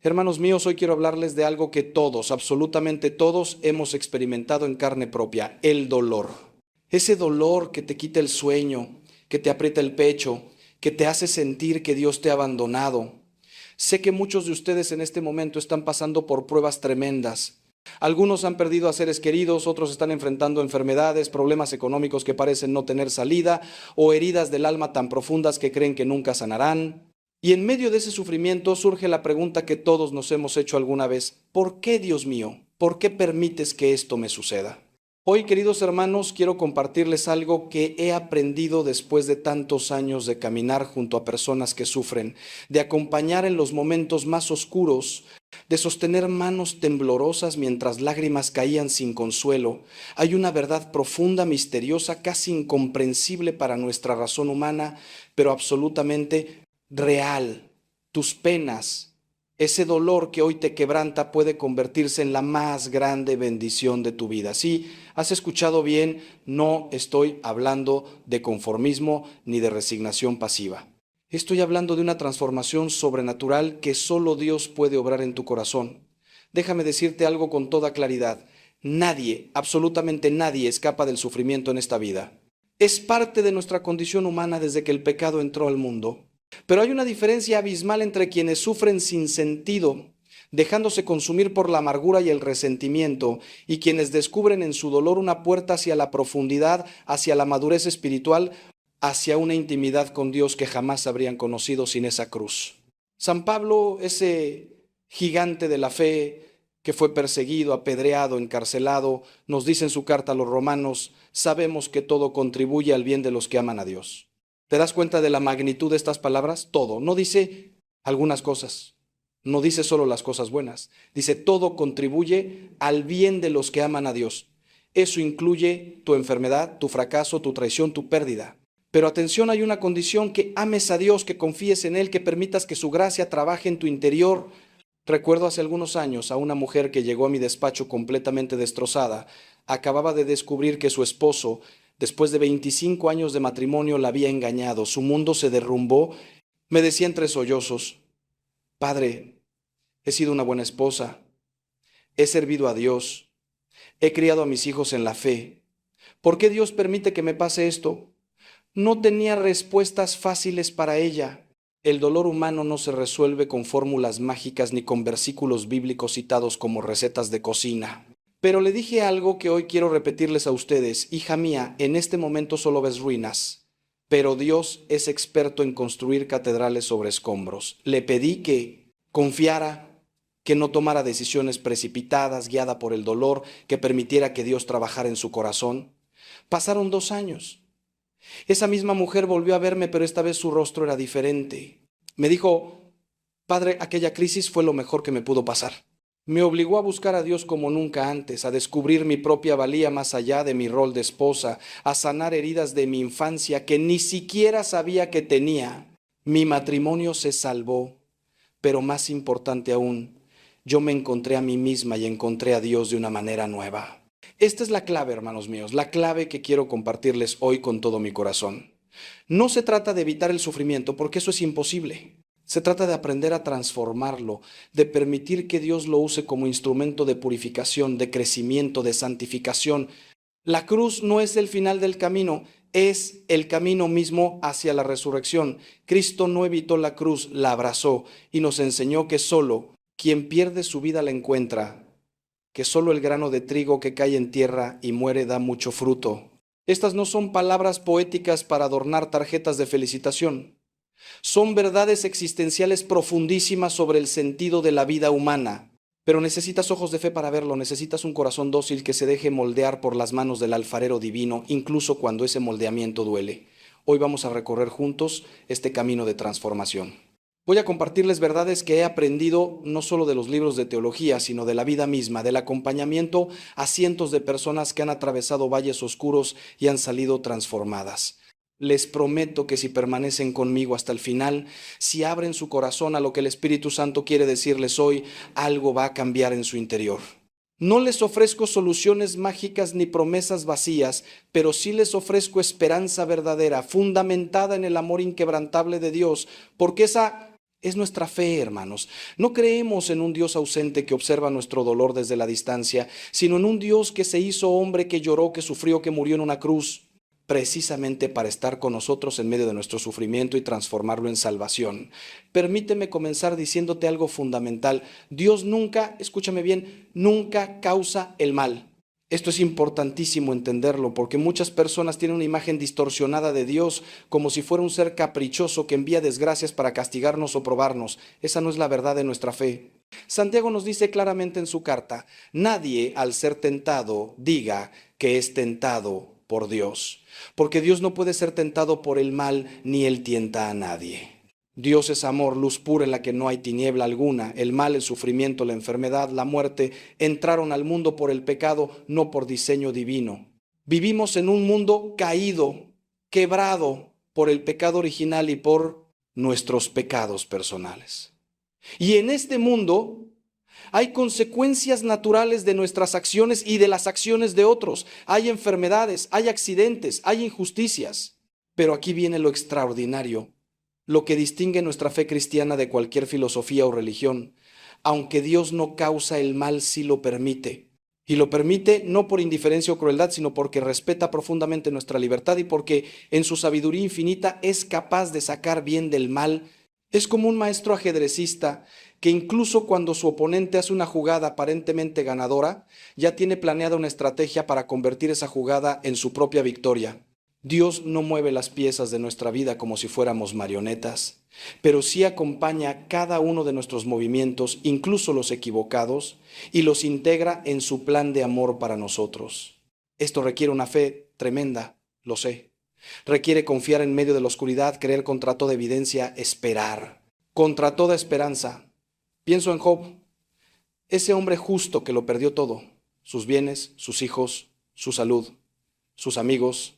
Hermanos míos, hoy quiero hablarles de algo que todos, absolutamente todos, hemos experimentado en carne propia: el dolor. Ese dolor que te quita el sueño, que te aprieta el pecho, que te hace sentir que Dios te ha abandonado. Sé que muchos de ustedes en este momento están pasando por pruebas tremendas. Algunos han perdido a seres queridos, otros están enfrentando enfermedades, problemas económicos que parecen no tener salida, o heridas del alma tan profundas que creen que nunca sanarán. Y en medio de ese sufrimiento surge la pregunta que todos nos hemos hecho alguna vez: ¿por qué, Dios mío? ¿Por qué permites que esto me suceda? Hoy, queridos hermanos, quiero compartirles algo que he aprendido después de tantos años de caminar junto a personas que sufren, de acompañar en los momentos más oscuros, de sostener manos temblorosas mientras lágrimas caían sin consuelo. Hay una verdad profunda, misteriosa, casi incomprensible para nuestra razón humana, pero absolutamente real. Tus penas, ese dolor que hoy te quebranta, puede convertirse en la más grande bendición de tu vida. Sí, has escuchado bien, no estoy hablando de conformismo ni de resignación pasiva. Estoy hablando de una transformación sobrenatural que solo Dios puede obrar en tu corazón. Déjame decirte algo con toda claridad: nadie, absolutamente nadie, escapa del sufrimiento en esta vida. Es parte de nuestra condición humana desde que el pecado entró al mundo. Pero hay una diferencia abismal entre quienes sufren sin sentido, dejándose consumir por la amargura y el resentimiento, y quienes descubren en su dolor una puerta hacia la profundidad, hacia la madurez espiritual, hacia una intimidad con Dios que jamás habrían conocido sin esa cruz. San Pablo, ese gigante de la fe que fue perseguido, apedreado, encarcelado, nos dice en su carta a los romanos: sabemos que todo contribuye al bien de los que aman a Dios. ¿Te das cuenta de la magnitud de estas palabras? Todo. No dice algunas cosas, no dice solo las cosas buenas, dice todo contribuye al bien de los que aman a Dios. Eso incluye tu enfermedad, tu fracaso, tu traición, tu pérdida. Pero atención, hay una condición: que ames a Dios, que confíes en Él, que permitas que su gracia trabaje en tu interior. Recuerdo hace algunos años a una mujer que llegó a mi despacho completamente destrozada. Acababa de descubrir que su esposo, después de 25 años de matrimonio, la había engañado. Su mundo se derrumbó. Me decía entre sollozos: Padre, he sido una buena esposa, he servido a Dios, he criado a mis hijos en la fe. ¿Por qué Dios permite que me pase esto? No tenía respuestas fáciles para ella. El dolor humano no se resuelve con fórmulas mágicas ni con versículos bíblicos citados como recetas de cocina. Pero le dije algo que hoy quiero repetirles a ustedes: hija mía, en este momento solo ves ruinas, pero Dios es experto en construir catedrales sobre escombros. Le pedí que confiara, que no tomara decisiones precipitadas, guiada por el dolor, que permitiera que Dios trabajara en su corazón. Pasaron 2 años. Esa misma mujer volvió a verme, pero esta vez su rostro era diferente. Me dijo: Padre, aquella crisis fue lo mejor que me pudo pasar. Me obligó a buscar a Dios como nunca antes, a descubrir mi propia valía más allá de mi rol de esposa, a sanar heridas de mi infancia que ni siquiera sabía que tenía. Mi matrimonio se salvó, pero más importante aún, yo me encontré a mí misma y encontré a Dios de una manera nueva. Esta es la clave, hermanos míos, la clave que quiero compartirles hoy con todo mi corazón. No se trata de evitar el sufrimiento, porque eso es imposible. Se trata de aprender a transformarlo, de permitir que Dios lo use como instrumento de purificación, de crecimiento, de santificación. La cruz no es el final del camino, es el camino mismo hacia la resurrección. Cristo no evitó la cruz, la abrazó y nos enseñó que solo quien pierde su vida la encuentra, que solo el grano de trigo que cae en tierra y muere da mucho fruto. Estas no son palabras poéticas para adornar tarjetas de felicitación. Son verdades existenciales profundísimas sobre el sentido de la vida humana. Pero necesitas ojos de fe para verlo, necesitas un corazón dócil que se deje moldear por las manos del alfarero divino, incluso cuando ese moldeamiento duele. Hoy vamos a recorrer juntos este camino de transformación. Voy a compartirles verdades que he aprendido no solo de los libros de teología, sino de la vida misma, del acompañamiento a cientos de personas que han atravesado valles oscuros y han salido transformadas. Les prometo que si permanecen conmigo hasta el final, si abren su corazón a lo que el Espíritu Santo quiere decirles hoy, algo va a cambiar en su interior. No les ofrezco soluciones mágicas ni promesas vacías, pero sí les ofrezco esperanza verdadera, fundamentada en el amor inquebrantable de Dios, porque esa Es nuestra fe, hermanos. No creemos en un Dios ausente que observa nuestro dolor desde la distancia, sino en un Dios que se hizo hombre, que lloró, que sufrió, que murió en una cruz, precisamente para estar con nosotros en medio de nuestro sufrimiento y transformarlo en salvación. Permíteme comenzar diciéndote algo fundamental. Dios nunca, escúchame bien, nunca causa el mal. Esto es importantísimo entenderlo, porque muchas personas tienen una imagen distorsionada de Dios como si fuera un ser caprichoso que envía desgracias para castigarnos o probarnos. Esa no es la verdad de nuestra fe. Santiago nos dice claramente en su carta: nadie al ser tentado diga que es tentado por Dios, porque Dios no puede ser tentado por el mal, ni él tienta a nadie. Dios es amor, luz pura en la que no hay tiniebla alguna. El mal, el sufrimiento, la enfermedad, la muerte entraron al mundo por el pecado, no por diseño divino. Vivimos en un mundo caído, quebrado por el pecado original y por nuestros pecados personales. Y en este mundo hay consecuencias naturales de nuestras acciones y de las acciones de otros. Hay enfermedades, hay accidentes, hay injusticias. Pero aquí viene lo extraordinario, lo que distingue nuestra fe cristiana de cualquier filosofía o religión. Aunque Dios no causa el mal, sí lo permite. Y lo permite no por indiferencia o crueldad, sino porque respeta profundamente nuestra libertad y porque en su sabiduría infinita es capaz de sacar bien del mal. Es como un maestro ajedrecista que incluso cuando su oponente hace una jugada aparentemente ganadora, ya tiene planeada una estrategia para convertir esa jugada en su propia victoria. Dios no mueve las piezas de nuestra vida como si fuéramos marionetas, pero sí acompaña cada uno de nuestros movimientos, incluso los equivocados, y los integra en su plan de amor para nosotros. Esto requiere una fe tremenda, lo sé. Requiere confiar en medio de la oscuridad, creer contra toda evidencia, esperar, contra toda esperanza. Pienso en Job, ese hombre justo que lo perdió todo, sus bienes, sus hijos, su salud, sus amigos.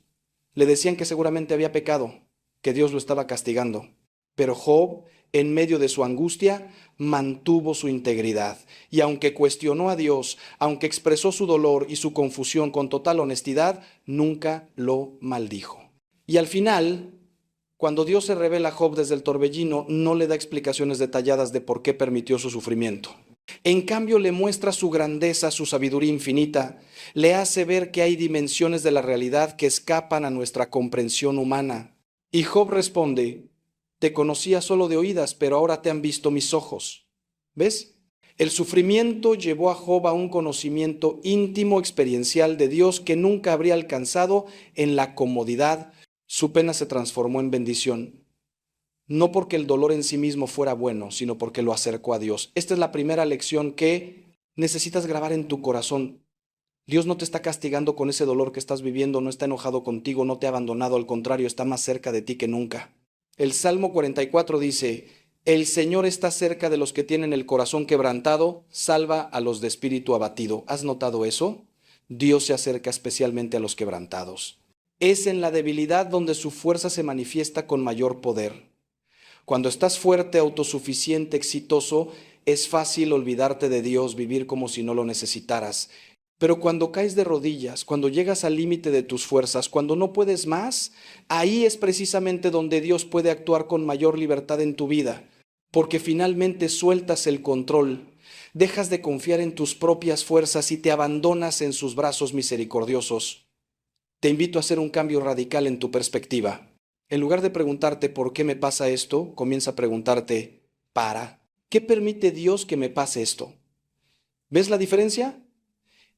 Le decían que seguramente había pecado, que Dios lo estaba castigando. Pero Job, en medio de su angustia, mantuvo su integridad. Y aunque cuestionó a Dios, aunque expresó su dolor y su confusión con total honestidad, nunca lo maldijo. Y al final, cuando Dios se revela a Job desde el torbellino, no le da explicaciones detalladas de por qué permitió su sufrimiento. En cambio, le muestra su grandeza, su sabiduría infinita, le hace ver que hay dimensiones de la realidad que escapan a nuestra comprensión humana. Y Job responde: te conocía solo de oídas, pero ahora te han visto mis ojos. ¿Ves? El sufrimiento llevó a Job a un conocimiento íntimo, experiencial de Dios que nunca habría alcanzado en la comodidad. Su pena se transformó en bendición. No porque el dolor en sí mismo fuera bueno, sino porque lo acercó a Dios. Esta es la primera lección que necesitas grabar en tu corazón. Dios no te está castigando con ese dolor que estás viviendo, no está enojado contigo, no te ha abandonado, al contrario, está más cerca de ti que nunca. El Salmo 44 dice: el Señor está cerca de los que tienen el corazón quebrantado, salva a los de espíritu abatido. ¿Has notado eso? Dios se acerca especialmente a los quebrantados. Es en la debilidad donde su fuerza se manifiesta con mayor poder. Cuando estás fuerte, autosuficiente, exitoso, es fácil olvidarte de Dios, vivir como si no lo necesitaras. Pero cuando caes de rodillas, cuando llegas al límite de tus fuerzas, cuando no puedes más, ahí es precisamente donde Dios puede actuar con mayor libertad en tu vida, porque finalmente sueltas el control, dejas de confiar en tus propias fuerzas y te abandonas en sus brazos misericordiosos. Te invito a hacer un cambio radical en tu perspectiva. En lugar de preguntarte ¿por qué me pasa esto?, comienza a preguntarte ¿qué permite Dios que me pase esto? ¿Ves la diferencia?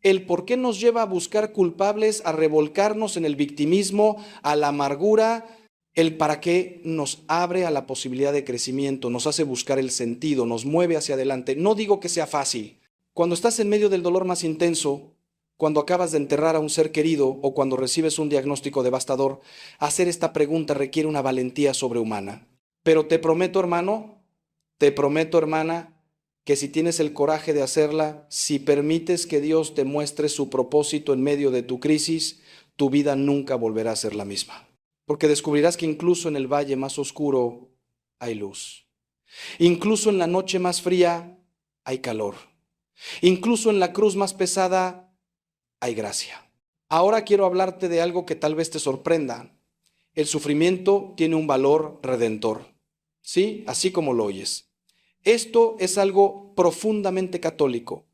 El por qué nos lleva a buscar culpables, a revolcarnos en el victimismo, a la amargura. El para qué nos abre a la posibilidad de crecimiento, nos hace buscar el sentido, nos mueve hacia adelante. No digo que sea fácil. Cuando estás en medio del dolor más intenso, cuando acabas de enterrar a un ser querido o cuando recibes un diagnóstico devastador, hacer esta pregunta requiere una valentía sobrehumana. Pero te prometo, hermano, te prometo, hermana, que si tienes el coraje de hacerla, si permites que Dios te muestre su propósito en medio de tu crisis, tu vida nunca volverá a ser la misma. Porque descubrirás que incluso en el valle más oscuro hay luz. Incluso en la noche más fría hay calor. Incluso en la cruz más pesada hay gracia. Ahora quiero hablarte de algo que tal vez te sorprenda. El sufrimiento tiene un valor redentor. ¿Sí? Así como lo oyes. Esto es algo profundamente católico,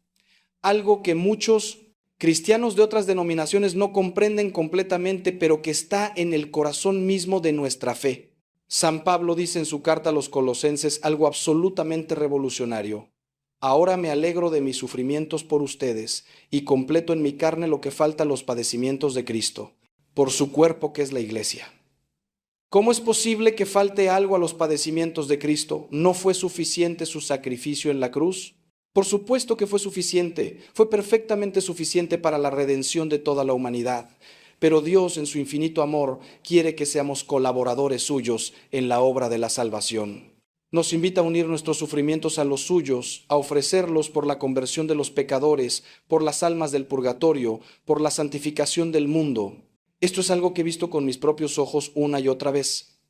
algo que muchos cristianos de otras denominaciones no comprenden completamente, pero que está en el corazón mismo de nuestra fe. San Pablo dice en su carta a los Colosenses algo absolutamente revolucionario. Ahora me alegro de mis sufrimientos por ustedes y completo en mi carne lo que falta a los padecimientos de Cristo, por su cuerpo que es la iglesia. ¿Cómo es posible que falte algo a los padecimientos de Cristo? ¿No fue suficiente su sacrificio en la cruz? Por supuesto que fue suficiente, fue perfectamente suficiente para la redención de toda la humanidad. Pero Dios, en su infinito amor, quiere que seamos colaboradores suyos en la obra de la salvación. Nos invita a unir nuestros sufrimientos a los suyos, a ofrecerlos por la conversión de los pecadores, por las almas del purgatorio, por la santificación del mundo. Esto es algo que he visto con mis propios ojos una y otra vez.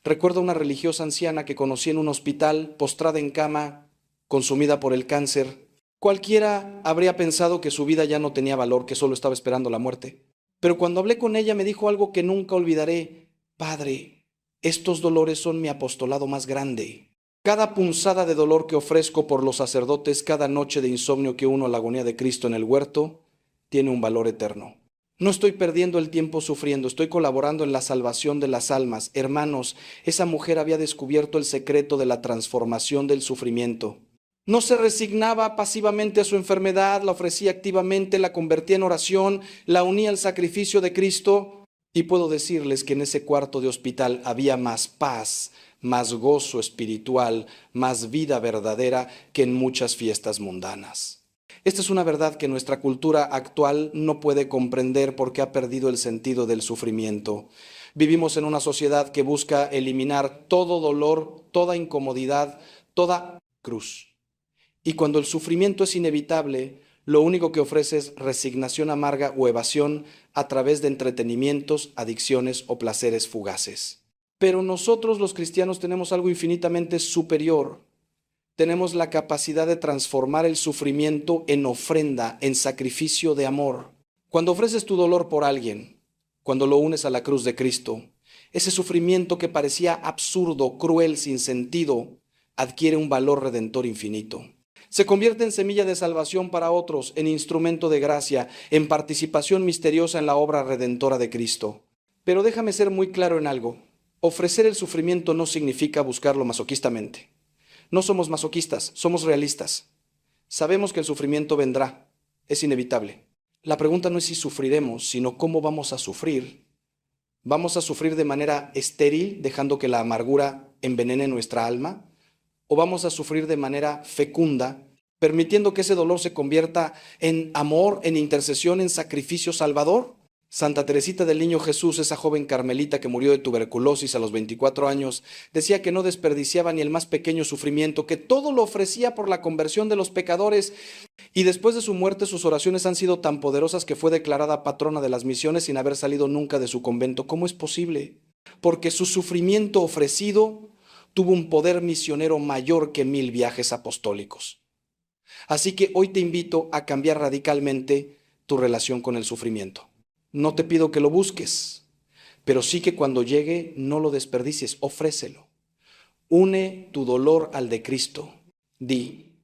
Recuerdo a una religiosa anciana que conocí en un hospital, postrada en cama, consumida por el cáncer. Cualquiera habría pensado que su vida ya no tenía valor, que solo estaba esperando la muerte. Pero cuando hablé con ella me dijo algo que nunca olvidaré. Padre, estos dolores son mi apostolado más grande. Cada punzada de dolor que ofrezco por los sacerdotes, cada noche de insomnio que uno a la agonía de Cristo en el huerto, tiene un valor eterno. No estoy perdiendo el tiempo sufriendo, estoy colaborando en la salvación de las almas. Hermanos, esa mujer había descubierto el secreto de la transformación del sufrimiento. No se resignaba pasivamente a su enfermedad, la ofrecía activamente, la convertía en oración, la unía al sacrificio de Cristo. Y puedo decirles que en ese cuarto de hospital había más paz, más gozo espiritual, más vida verdadera que en muchas fiestas mundanas. Esta es una verdad que nuestra cultura actual no puede comprender porque ha perdido el sentido del sufrimiento. Vivimos en una sociedad que busca eliminar todo dolor, toda incomodidad, toda cruz. Y cuando el sufrimiento es inevitable, lo único que ofrece es resignación amarga o evasión a través de entretenimientos, adicciones o placeres fugaces. Pero nosotros los cristianos tenemos algo infinitamente superior. Tenemos la capacidad de transformar el sufrimiento en ofrenda, en sacrificio de amor. Cuando ofreces tu dolor por alguien, cuando lo unes a la cruz de Cristo, ese sufrimiento que parecía absurdo, cruel, sin sentido, adquiere un valor redentor infinito. Se convierte en semilla de salvación para otros, en instrumento de gracia, en participación misteriosa en la obra redentora de Cristo. Pero déjame ser muy claro en algo. Ofrecer el sufrimiento no significa buscarlo masoquistamente. No somos masoquistas, somos realistas. Sabemos que el sufrimiento vendrá, es inevitable. La pregunta no es si sufriremos, sino cómo vamos a sufrir. ¿Vamos a sufrir de manera estéril, dejando que la amargura envenene nuestra alma? ¿O vamos a sufrir de manera fecunda, permitiendo que ese dolor se convierta en amor, en intercesión, en sacrificio salvador? Santa Teresita del Niño Jesús, esa joven carmelita que murió de tuberculosis a los 24 años, decía que no desperdiciaba ni el más pequeño sufrimiento, que todo lo ofrecía por la conversión de los pecadores, y después de su muerte sus oraciones han sido tan poderosas que fue declarada patrona de las misiones sin haber salido nunca de su convento. ¿Cómo es posible? Porque su sufrimiento ofrecido tuvo un poder misionero mayor que 1000 viajes apostólicos. Así que hoy te invito a cambiar radicalmente tu relación con el sufrimiento. No te pido que lo busques, pero sí que cuando llegue no lo desperdicies, ofrécelo. Une tu dolor al de Cristo. Di,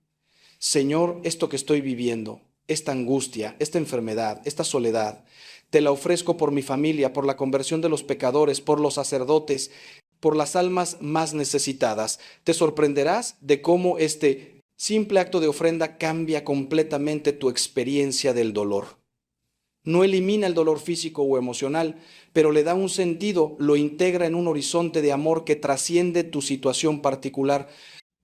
Señor, esto que estoy viviendo, esta angustia, esta enfermedad, esta soledad, te la ofrezco por mi familia, por la conversión de los pecadores, por los sacerdotes, por las almas más necesitadas. Te sorprenderás de cómo este simple acto de ofrenda cambia completamente tu experiencia del dolor. No elimina el dolor físico o emocional, pero le da un sentido, lo integra en un horizonte de amor que trasciende tu situación particular.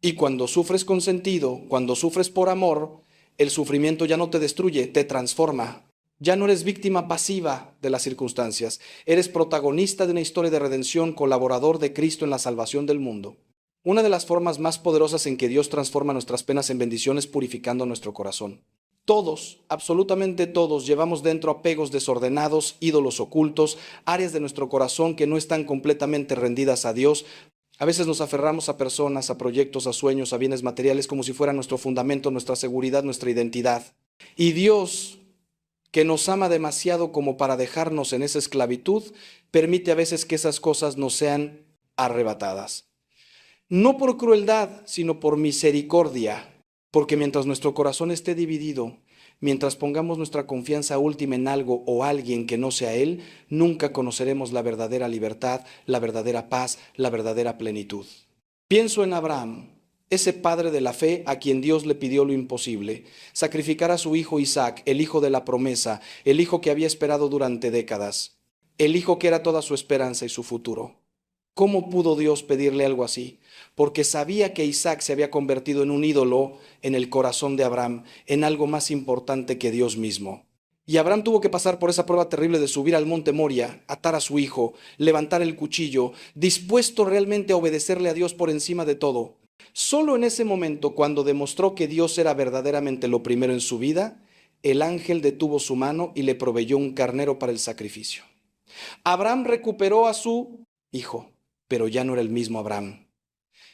Y cuando sufres con sentido, cuando sufres por amor, el sufrimiento ya no te destruye, te transforma. Ya no eres víctima pasiva de las circunstancias, eres protagonista de una historia de redención, colaborador de Cristo en la salvación del mundo. Una de las formas más poderosas en que Dios transforma nuestras penas en bendiciones purificando nuestro corazón. Todos, absolutamente todos, llevamos dentro apegos desordenados, ídolos ocultos, áreas de nuestro corazón que no están completamente rendidas a Dios. A veces nos aferramos a personas, a proyectos, a sueños, a bienes materiales como si fuera nuestro fundamento, nuestra seguridad, nuestra identidad. Y Dios, que nos ama demasiado como para dejarnos en esa esclavitud, permite a veces que esas cosas nos sean arrebatadas. no por crueldad, sino por misericordia, porque mientras nuestro corazón esté dividido, mientras pongamos nuestra confianza última en algo o alguien que no sea Él, nunca conoceremos la verdadera libertad, la verdadera paz, la verdadera plenitud. Pienso en Abraham, ese padre de la fe a quien Dios le pidió lo imposible, sacrificar a su hijo Isaac, el hijo de la promesa, el hijo que había esperado durante décadas, el hijo que era toda su esperanza y su futuro. ¿Cómo pudo Dios pedirle algo así? Porque sabía que Isaac se había convertido en un ídolo en el corazón de Abraham, en algo más importante que Dios mismo. Y Abraham tuvo que pasar por esa prueba terrible de subir al monte Moria, atar a su hijo, levantar el cuchillo, dispuesto realmente a obedecerle a Dios por encima de todo. Solo en ese momento, cuando demostró que Dios era verdaderamente lo primero en su vida, el ángel detuvo su mano y le proveyó un carnero para el sacrificio. Abraham recuperó a su hijo, pero ya no era el mismo Abraham.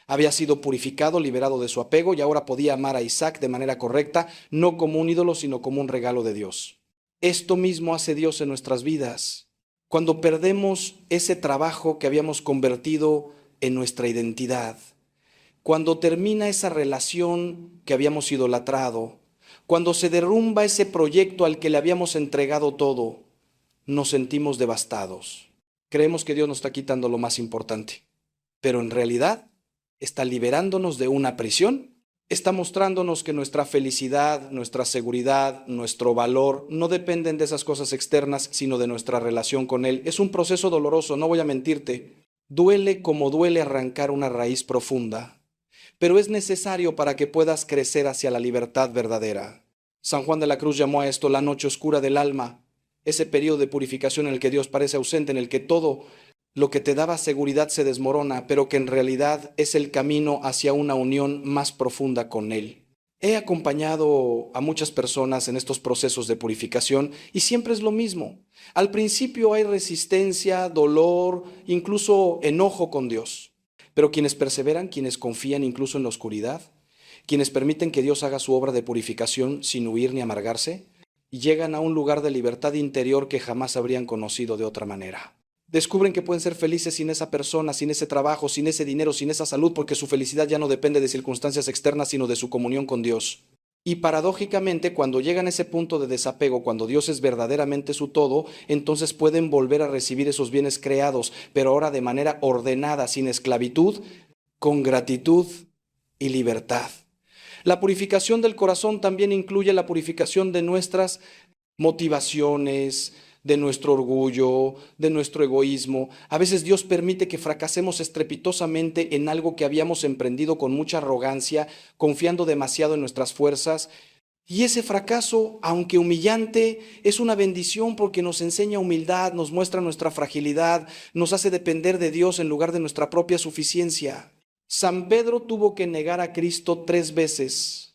Había sido purificado, liberado de su apego y ahora podía amar a Isaac de manera correcta, no como un ídolo, sino como un regalo de Dios. Esto mismo hace Dios en nuestras vidas. Cuando perdemos ese trabajo que habíamos convertido en nuestra identidad, cuando termina esa relación que habíamos idolatrado, cuando se derrumba ese proyecto al que le habíamos entregado todo, nos sentimos devastados. Creemos que Dios nos está quitando lo más importante, pero en realidad está liberándonos de una prisión. Está mostrándonos que nuestra felicidad, nuestra seguridad, nuestro valor no dependen de esas cosas externas, sino de nuestra relación con Él. Es un proceso doloroso, no voy a mentirte. Duele como duele arrancar una raíz profunda, pero es necesario para que puedas crecer hacia la libertad verdadera. San Juan de la Cruz llamó a esto la noche oscura del alma, ese periodo de purificación en el que Dios parece ausente, en el que todo lo que te daba seguridad se desmorona, pero que en realidad es el camino hacia una unión más profunda con Él. He acompañado a muchas personas en estos procesos de purificación y siempre es lo mismo. Al principio hay resistencia, dolor, incluso enojo con Dios. Pero quienes perseveran, quienes confían incluso en la oscuridad, quienes permiten que Dios haga su obra de purificación sin huir ni amargarse, llegan a un lugar de libertad interior que jamás habrían conocido de otra manera. Descubren que pueden ser felices sin esa persona, sin ese trabajo, sin ese dinero, sin esa salud, porque su felicidad ya no depende de circunstancias externas, sino de su comunión con Dios. Y paradójicamente, cuando llegan a ese punto de desapego, cuando Dios es verdaderamente su todo, entonces pueden volver a recibir esos bienes creados, pero ahora de manera ordenada, sin esclavitud, con gratitud y libertad. La purificación del corazón también incluye la purificación de nuestras motivaciones, de nuestro orgullo, de nuestro egoísmo. A veces Dios permite que fracasemos estrepitosamente en algo que habíamos emprendido con mucha arrogancia, confiando demasiado en nuestras fuerzas. Y ese fracaso, aunque humillante, es una bendición porque nos enseña humildad, nos muestra nuestra fragilidad, nos hace depender de Dios en lugar de nuestra propia suficiencia. San Pedro tuvo que negar a Cristo 3 veces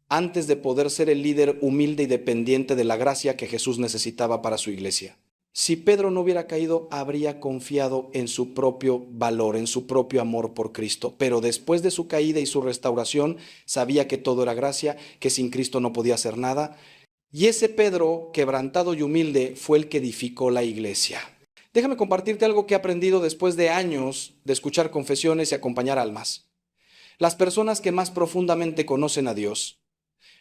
antes de poder ser el líder humilde y dependiente de la gracia que Jesús necesitaba para su iglesia. Si Pedro no hubiera caído, habría confiado en su propio valor, en su propio amor por Cristo. Pero después de su caída y su restauración, sabía que todo era gracia, que sin Cristo no podía hacer nada. Y ese Pedro, quebrantado y humilde, fue el que edificó la iglesia. Déjame compartirte algo que he aprendido después de años de escuchar confesiones y acompañar almas. Las personas que más profundamente conocen a Dios,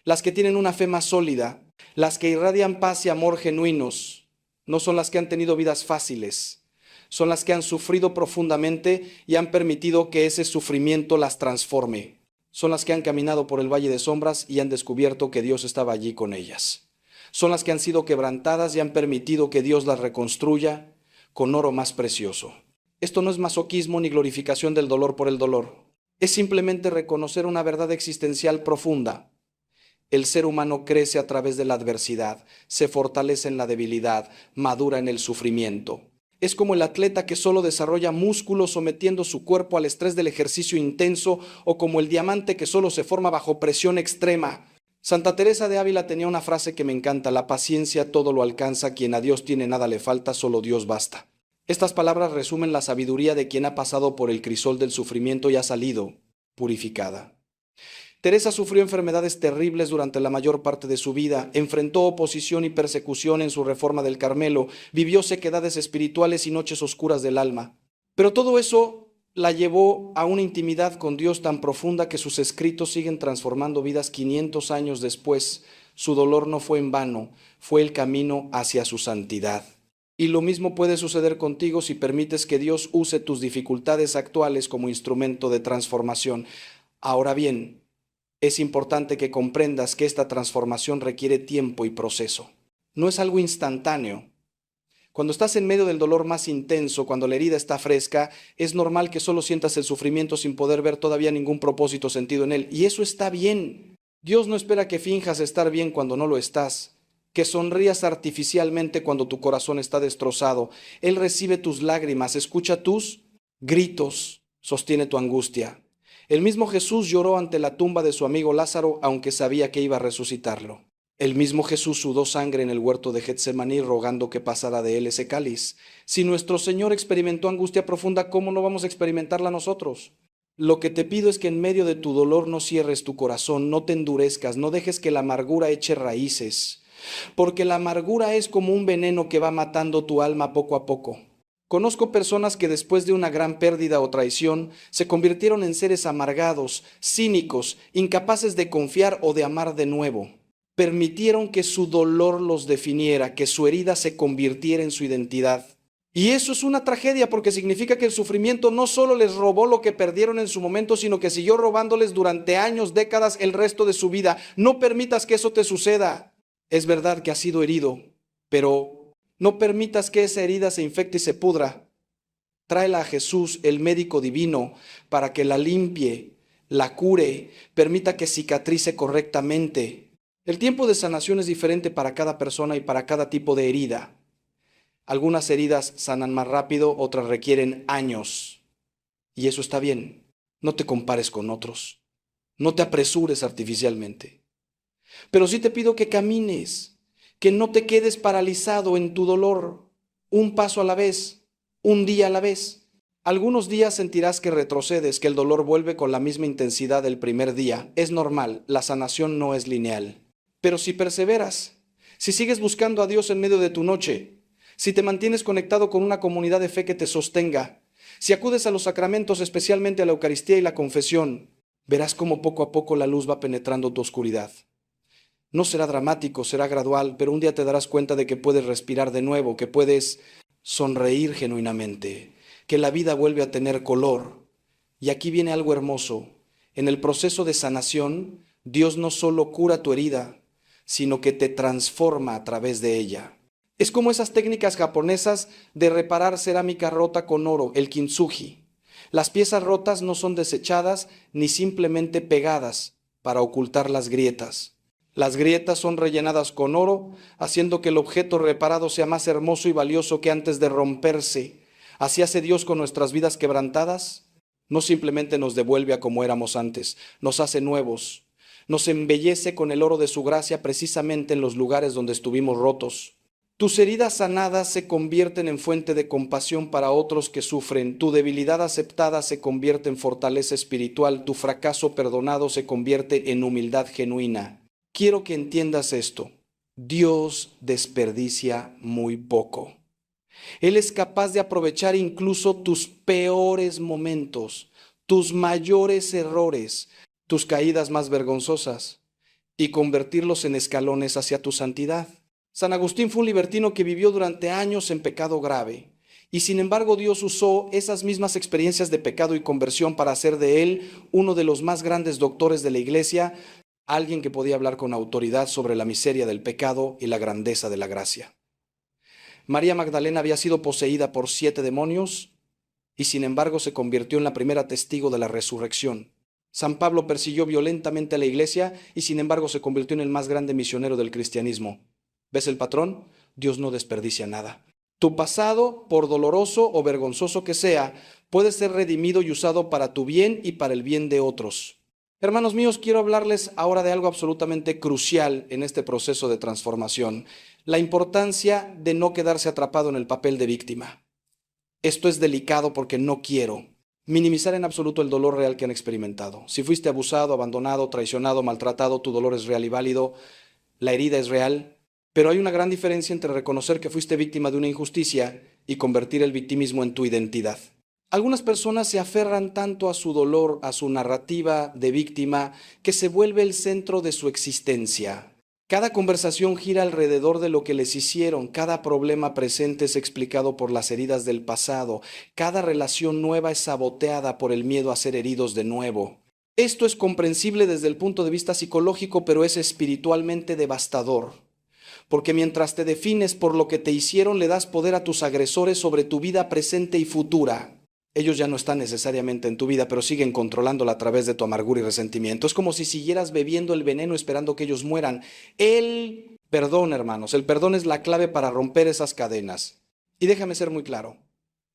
las que tienen una fe más sólida, las que irradian paz y amor genuinos, no son las que han tenido vidas fáciles, son las que han sufrido profundamente y han permitido que ese sufrimiento las transforme. Son las que han caminado por el valle de sombras y han descubierto que Dios estaba allí con ellas. Son las que han sido quebrantadas y han permitido que Dios las reconstruya con oro más precioso. Esto no es masoquismo ni glorificación del dolor por el dolor. Es simplemente reconocer una verdad existencial profunda. El ser humano crece a través de la adversidad, se fortalece en la debilidad, madura en el sufrimiento. Es como el atleta que solo desarrolla músculos sometiendo su cuerpo al estrés del ejercicio intenso, o como el diamante que solo se forma bajo presión extrema. Santa Teresa de Ávila tenía una frase que me encanta: la paciencia todo lo alcanza, quien a Dios tiene nada le falta, solo Dios basta. Estas palabras resumen la sabiduría de quien ha pasado por el crisol del sufrimiento y ha salido purificada. Teresa sufrió enfermedades terribles durante la mayor parte de su vida, enfrentó oposición y persecución en su reforma del Carmelo, vivió sequedades espirituales y noches oscuras del alma. Pero todo eso la llevó a una intimidad con Dios tan profunda que sus escritos siguen transformando vidas 500 años después. Su dolor no fue en vano, fue el camino hacia su santidad. Y lo mismo puede suceder contigo si permites que Dios use tus dificultades actuales como instrumento de transformación. Ahora bien, es importante que comprendas que esta transformación requiere tiempo y proceso. No es algo instantáneo. Cuando estás en medio del dolor más intenso, cuando la herida está fresca, es normal que solo sientas el sufrimiento sin poder ver todavía ningún propósito o sentido en él. Y eso está bien. Dios no espera que finjas estar bien cuando no lo estás, que sonrías artificialmente cuando tu corazón está destrozado. Él recibe tus lágrimas, escucha tus gritos, sostiene tu angustia. El mismo Jesús lloró ante la tumba de su amigo Lázaro, aunque sabía que iba a resucitarlo. El mismo Jesús sudó sangre en el huerto de Getsemaní rogando que pasara de él ese cáliz. Si nuestro Señor experimentó angustia profunda, ¿cómo no vamos a experimentarla nosotros? Lo que te pido es que en medio de tu dolor no cierres tu corazón, no te endurezcas, no dejes que la amargura eche raíces, porque la amargura es como un veneno que va matando tu alma poco a poco. Conozco personas que después de una gran pérdida o traición se convirtieron en seres amargados, cínicos, incapaces de confiar o de amar de nuevo. Permitieron que su dolor los definiera, que su herida se convirtiera en su identidad. Y eso es una tragedia porque significa que el sufrimiento no solo les robó lo que perdieron en su momento, sino que siguió robándoles durante años, décadas, el resto de su vida. No permitas que eso te suceda. Es verdad que has sido herido, pero no permitas que esa herida se infecte y se pudra. Tráela a Jesús, el médico divino, para que la limpie, la cure, permita que cicatrice correctamente. El tiempo de sanación es diferente para cada persona y para cada tipo de herida. Algunas heridas sanan más rápido, otras requieren años. Y eso está bien. No te compares con otros. No te apresures artificialmente. Pero sí te pido que camines, que no te quedes paralizado en tu dolor, un paso a la vez, un día a la vez. Algunos días sentirás que retrocedes, que el dolor vuelve con la misma intensidad del primer día. Es normal, la sanación no es lineal. Pero si perseveras, si sigues buscando a Dios en medio de tu noche, si te mantienes conectado con una comunidad de fe que te sostenga, si acudes a los sacramentos, especialmente a la Eucaristía y la confesión, verás cómo poco a poco la luz va penetrando tu oscuridad. No será dramático, será gradual, pero un día te darás cuenta de que puedes respirar de nuevo, que puedes sonreír genuinamente, que la vida vuelve a tener color. Y aquí viene algo hermoso. En el proceso de sanación, Dios no solo cura tu herida, sino que te transforma a través de ella. Es como esas técnicas japonesas de reparar cerámica rota con oro, el kintsugi. Las piezas rotas no son desechadas ni simplemente pegadas para ocultar las grietas. Las grietas son rellenadas con oro, haciendo que el objeto reparado sea más hermoso y valioso que antes de romperse. Así hace Dios con nuestras vidas quebrantadas. No simplemente nos devuelve a como éramos antes, nos hace nuevos. Nos embellece con el oro de su gracia precisamente en los lugares donde estuvimos rotos. Tus heridas sanadas se convierten en fuente de compasión para otros que sufren. Tu debilidad aceptada se convierte en fortaleza espiritual. Tu fracaso perdonado se convierte en humildad genuina. Quiero que entiendas esto. Dios desperdicia muy poco. Él es capaz de aprovechar incluso tus peores momentos, tus mayores errores, tus caídas más vergonzosas y convertirlos en escalones hacia tu santidad. San Agustín fue un libertino que vivió durante años en pecado grave y sin embargo Dios usó esas mismas experiencias de pecado y conversión para hacer de él uno de los más grandes doctores de la iglesia, alguien que podía hablar con autoridad sobre la miseria del pecado y la grandeza de la gracia. María Magdalena había sido poseída por 7 demonios y sin embargo se convirtió en la primera testigo de la resurrección. San Pablo persiguió violentamente a la iglesia y sin embargo se convirtió en el más grande misionero del cristianismo. ¿Ves el patrón? Dios no desperdicia nada. Tu pasado, por doloroso o vergonzoso que sea, puede ser redimido y usado para tu bien y para el bien de otros. Hermanos míos, quiero hablarles ahora de algo absolutamente crucial en este proceso de transformación: la importancia de no quedarse atrapado en el papel de víctima. Esto es delicado porque no quiero minimizar en absoluto el dolor real que han experimentado. Si fuiste abusado, abandonado, traicionado, maltratado, tu dolor es real y válido, la herida es real, pero hay una gran diferencia entre reconocer que fuiste víctima de una injusticia y convertir el victimismo en tu identidad. Algunas personas se aferran tanto a su dolor, a su narrativa de víctima, que se vuelve el centro de su existencia. Cada conversación gira alrededor de lo que les hicieron, cada problema presente es explicado por las heridas del pasado, cada relación nueva es saboteada por el miedo a ser heridos de nuevo. Esto es comprensible desde el punto de vista psicológico, pero es espiritualmente devastador, porque mientras te defines por lo que te hicieron, le das poder a tus agresores sobre tu vida presente y futura. Ellos ya no están necesariamente en tu vida, pero siguen controlándola a través de tu amargura y resentimiento. Es como si siguieras bebiendo el veneno esperando que ellos mueran. El perdón, hermanos, el perdón es la clave para romper esas cadenas. Y déjame ser muy claro,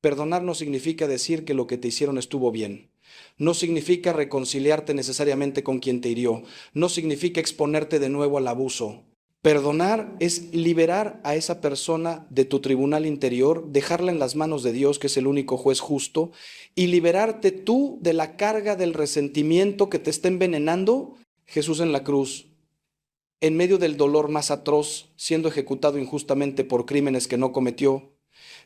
perdonar no significa decir que lo que te hicieron estuvo bien. No significa reconciliarte necesariamente con quien te hirió. No significa exponerte de nuevo al abuso. Perdonar es liberar a esa persona de tu tribunal interior, dejarla en las manos de Dios, que es el único juez justo, y liberarte tú de la carga del resentimiento que te está envenenando. Jesús en la cruz, en medio del dolor más atroz, siendo ejecutado injustamente por crímenes que no cometió,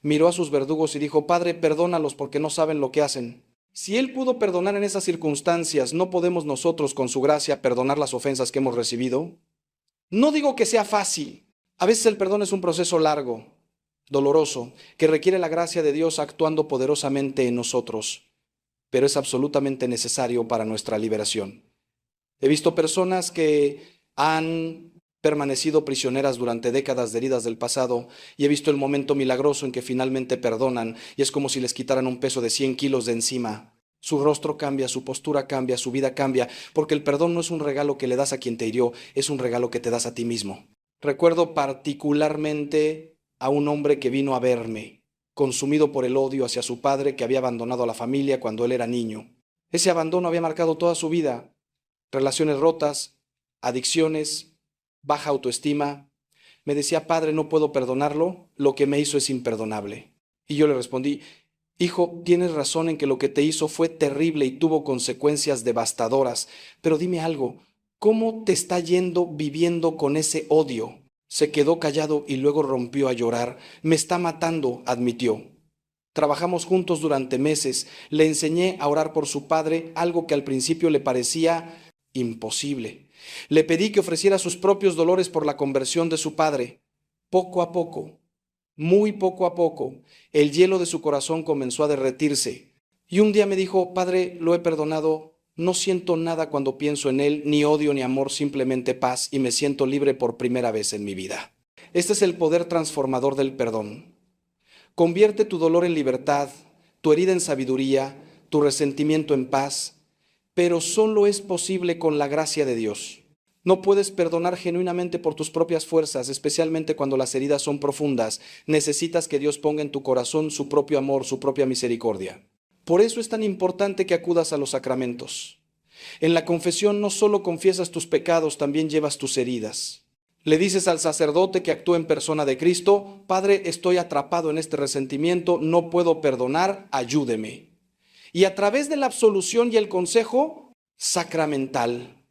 miró a sus verdugos y dijo: Padre, perdónalos porque no saben lo que hacen. Si Él pudo perdonar en esas circunstancias, ¿no podemos nosotros, con su gracia, perdonar las ofensas que hemos recibido? No digo que sea fácil. A veces el perdón es un proceso largo, doloroso, que requiere la gracia de Dios actuando poderosamente en nosotros, pero es absolutamente necesario para nuestra liberación. He visto personas que han permanecido prisioneras durante décadas de heridas del pasado y he visto el momento milagroso en que finalmente perdonan y es como si les quitaran un peso de 100 kilos de encima. Su rostro cambia, su postura cambia, su vida cambia, porque el perdón no es un regalo que le das a quien te hirió, es un regalo que te das a ti mismo. Recuerdo particularmente a un hombre que vino a verme, consumido por el odio hacia su padre que había abandonado a la familia cuando él era niño. Ese abandono había marcado toda su vida, relaciones rotas, adicciones, baja autoestima. Me decía: Padre, no puedo perdonarlo, lo que me hizo es imperdonable. Y yo le respondí: Hijo, tienes razón en que lo que te hizo fue terrible y tuvo consecuencias devastadoras, pero dime algo, ¿cómo te está yendo viviendo con ese odio? Se quedó callado y luego rompió a llorar. Me está matando, admitió. Trabajamos juntos durante meses. Le enseñé a orar por su padre, algo que al principio le parecía imposible. Le pedí que ofreciera sus propios dolores por la conversión de su padre. Poco a poco, muy poco a poco, el hielo de su corazón comenzó a derretirse. Y un día me dijo: Padre, lo he perdonado, no siento nada cuando pienso en él, ni odio ni amor, simplemente paz, y me siento libre por primera vez en mi vida. Este es el poder transformador del perdón. Convierte tu dolor en libertad, tu herida en sabiduría, tu resentimiento en paz, pero solo es posible con la gracia de Dios. No puedes perdonar genuinamente por tus propias fuerzas, especialmente cuando las heridas son profundas. Necesitas que Dios ponga en tu corazón su propio amor, su propia misericordia. Por eso es tan importante que acudas a los sacramentos. En la confesión no solo confiesas tus pecados, también llevas tus heridas. Le dices al sacerdote que actúa en persona de Cristo: Padre, estoy atrapado en este resentimiento, no puedo perdonar, ayúdeme. Y a través de la absolución y el consejo sacramental,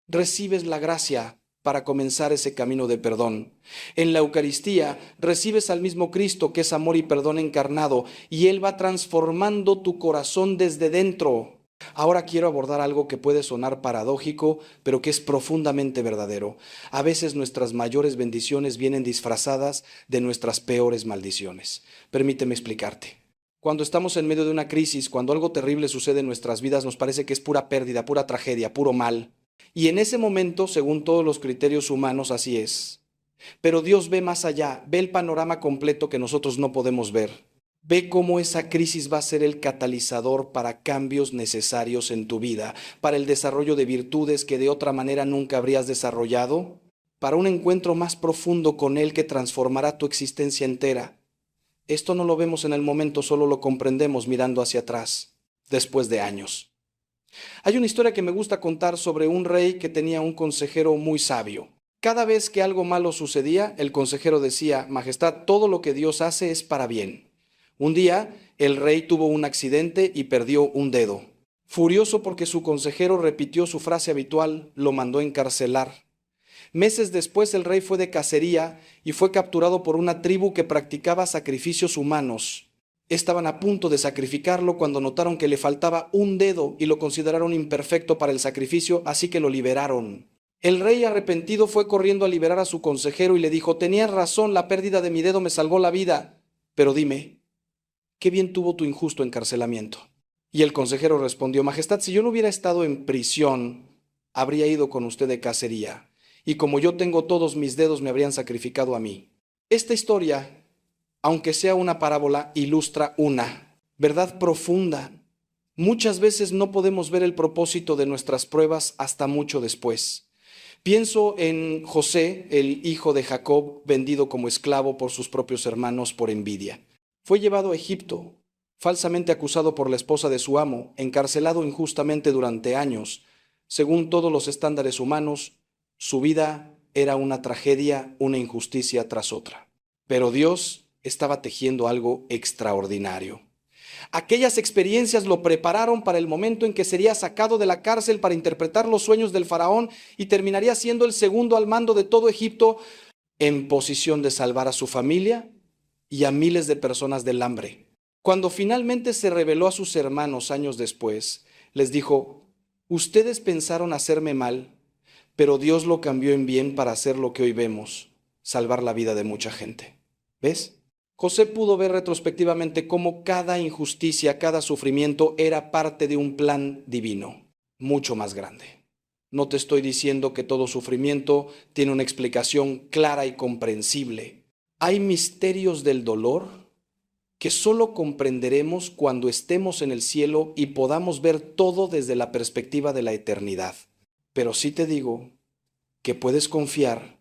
recibes la gracia para comenzar ese camino de perdón. En la Eucaristía recibes al mismo Cristo, que es amor y perdón encarnado, y Él va transformando tu corazón desde dentro. Ahora quiero abordar algo que puede sonar paradójico, pero que es profundamente verdadero. A veces nuestras mayores bendiciones vienen disfrazadas de nuestras peores maldiciones. Permíteme explicarte. Cuando estamos en medio de una crisis, cuando algo terrible sucede en nuestras vidas, nos parece que es pura pérdida, pura tragedia, puro mal. Y en ese momento, según todos los criterios humanos, así es. Pero Dios ve más allá, ve el panorama completo que nosotros no podemos ver. Ve cómo esa crisis va a ser el catalizador para cambios necesarios en tu vida, para el desarrollo de virtudes que de otra manera nunca habrías desarrollado, para un encuentro más profundo con Él que transformará tu existencia entera. Esto no lo vemos en el momento, solo lo comprendemos mirando hacia atrás, después de años. Hay una historia que me gusta contar sobre un rey que tenía un consejero muy sabio. Cada vez que algo malo sucedía, el consejero decía: Majestad, todo lo que Dios hace es para bien. Un día, el rey tuvo un accidente y perdió un dedo. Furioso porque su consejero repitió su frase habitual, lo mandó encarcelar. Meses después, el rey fue de cacería y fue capturado por una tribu que practicaba sacrificios humanos. Estaban a punto de sacrificarlo cuando notaron que le faltaba un dedo y lo consideraron imperfecto para el sacrificio, así que lo liberaron. El rey arrepentido fue corriendo a liberar a su consejero y le dijo: tenías razón, la pérdida de mi dedo me salvó la vida. Pero dime, ¿qué bien tuvo tu injusto encarcelamiento? Y el consejero respondió: Majestad, si yo no hubiera estado en prisión, habría ido con usted de cacería, y como yo tengo todos mis dedos, me habrían sacrificado a mí. Esta historia, aunque sea una parábola, ilustra una verdad profunda. Muchas veces no podemos ver el propósito de nuestras pruebas hasta mucho después. Pienso en José, el hijo de Jacob, vendido como esclavo por sus propios hermanos por envidia. Fue llevado a Egipto, falsamente acusado por la esposa de su amo, encarcelado injustamente durante años. Según todos los estándares humanos, su vida era una tragedia, una injusticia tras otra. Pero Dios estaba tejiendo algo extraordinario. Aquellas experiencias lo prepararon para el momento en que sería sacado de la cárcel para interpretar los sueños del faraón y terminaría siendo el segundo al mando de todo Egipto, en posición de salvar a su familia y a miles de personas del hambre. Cuando finalmente se reveló a sus hermanos años después, les dijo: ustedes pensaron hacerme mal, pero Dios lo cambió en bien para hacer lo que hoy vemos, salvar la vida de mucha gente. ¿Ves? José pudo ver retrospectivamente cómo cada injusticia, cada sufrimiento era parte de un plan divino, mucho más grande. No te estoy diciendo que todo sufrimiento tiene una explicación clara y comprensible. Hay misterios del dolor que solo comprenderemos cuando estemos en el cielo y podamos ver todo desde la perspectiva de la eternidad. Pero sí te digo que puedes confiar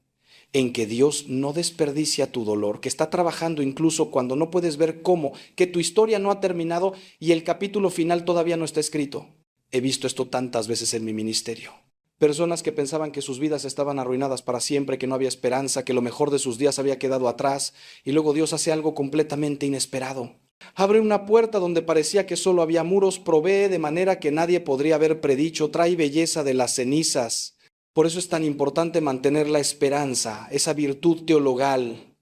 en que Dios no desperdicia tu dolor, que está trabajando incluso cuando no puedes ver cómo, que tu historia no ha terminado y el capítulo final todavía no está escrito. He visto esto tantas veces en mi ministerio. Personas que pensaban que sus vidas estaban arruinadas para siempre, que no había esperanza, que lo mejor de sus días había quedado atrás, y luego Dios hace algo completamente inesperado. Abre una puerta donde parecía que solo había muros, provee de manera que nadie podría haber predicho, trae belleza de las cenizas. Por eso es tan importante mantener la esperanza, esa virtud teologal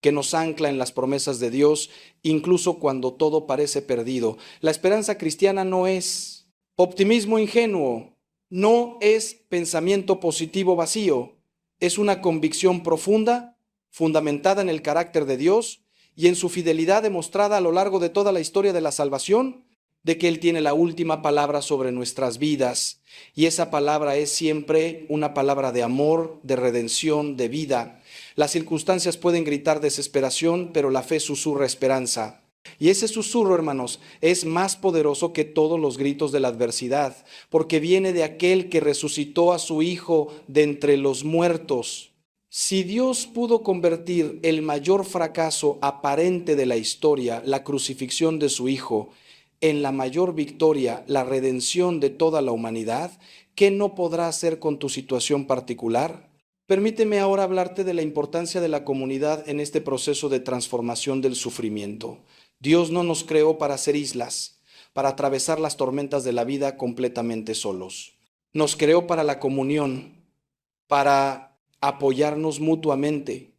que nos ancla en las promesas de Dios, incluso cuando todo parece perdido. La esperanza cristiana no es optimismo ingenuo, no es pensamiento positivo vacío, es una convicción profunda, fundamentada en el carácter de Dios y en su fidelidad demostrada a lo largo de toda la historia de la salvación, de que Él tiene la última palabra sobre nuestras vidas, y esa palabra es siempre una palabra de amor, de redención, de vida. Las circunstancias pueden gritar desesperación, pero la fe susurra esperanza. Y ese susurro, hermanos, es más poderoso que todos los gritos de la adversidad, porque viene de aquel que resucitó a su Hijo de entre los muertos. Si Dios pudo convertir el mayor fracaso aparente de la historia, la crucifixión de su Hijo, en la mayor victoria, la redención de toda la humanidad, ¿qué no podrá hacer con tu situación particular? Permíteme ahora hablarte de la importancia de la comunidad en este proceso de transformación del sufrimiento. Dios no nos creó para ser islas, para atravesar las tormentas de la vida completamente solos. Nos creó para la comunión, para apoyarnos mutuamente,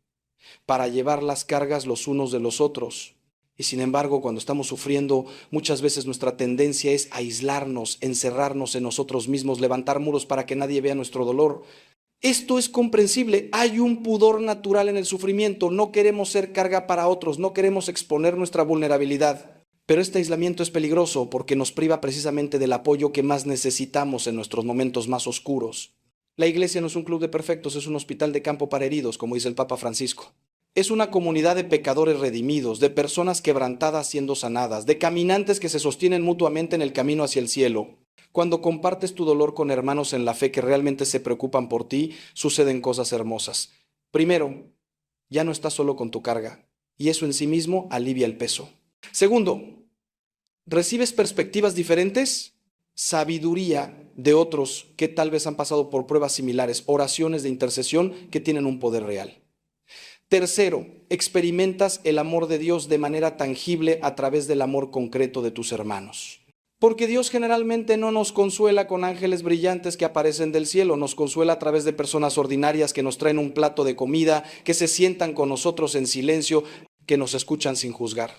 para llevar las cargas los unos de los otros. Y sin embargo, cuando estamos sufriendo, muchas veces nuestra tendencia es aislarnos, encerrarnos en nosotros mismos, levantar muros para que nadie vea nuestro dolor. Esto es comprensible. Hay un pudor natural en el sufrimiento. No queremos ser carga para otros, no queremos exponer nuestra vulnerabilidad. Pero este aislamiento es peligroso porque nos priva precisamente del apoyo que más necesitamos en nuestros momentos más oscuros. La iglesia no es un club de perfectos, es un hospital de campo para heridos, como dice el Papa Francisco. Es una comunidad de pecadores redimidos, de personas quebrantadas siendo sanadas, de caminantes que se sostienen mutuamente en el camino hacia el cielo. Cuando compartes tu dolor con hermanos en la fe que realmente se preocupan por ti, suceden cosas hermosas. Primero, ya no estás solo con tu carga, y eso en sí mismo alivia el peso. Segundo, ¿recibes perspectivas diferentes? Sabiduría de otros que tal vez han pasado por pruebas similares, oraciones de intercesión que tienen un poder real. Tercero, experimentas el amor de Dios de manera tangible a través del amor concreto de tus hermanos. Porque Dios generalmente no nos consuela con ángeles brillantes que aparecen del cielo, nos consuela a través de personas ordinarias que nos traen un plato de comida, que se sientan con nosotros en silencio, que nos escuchan sin juzgar.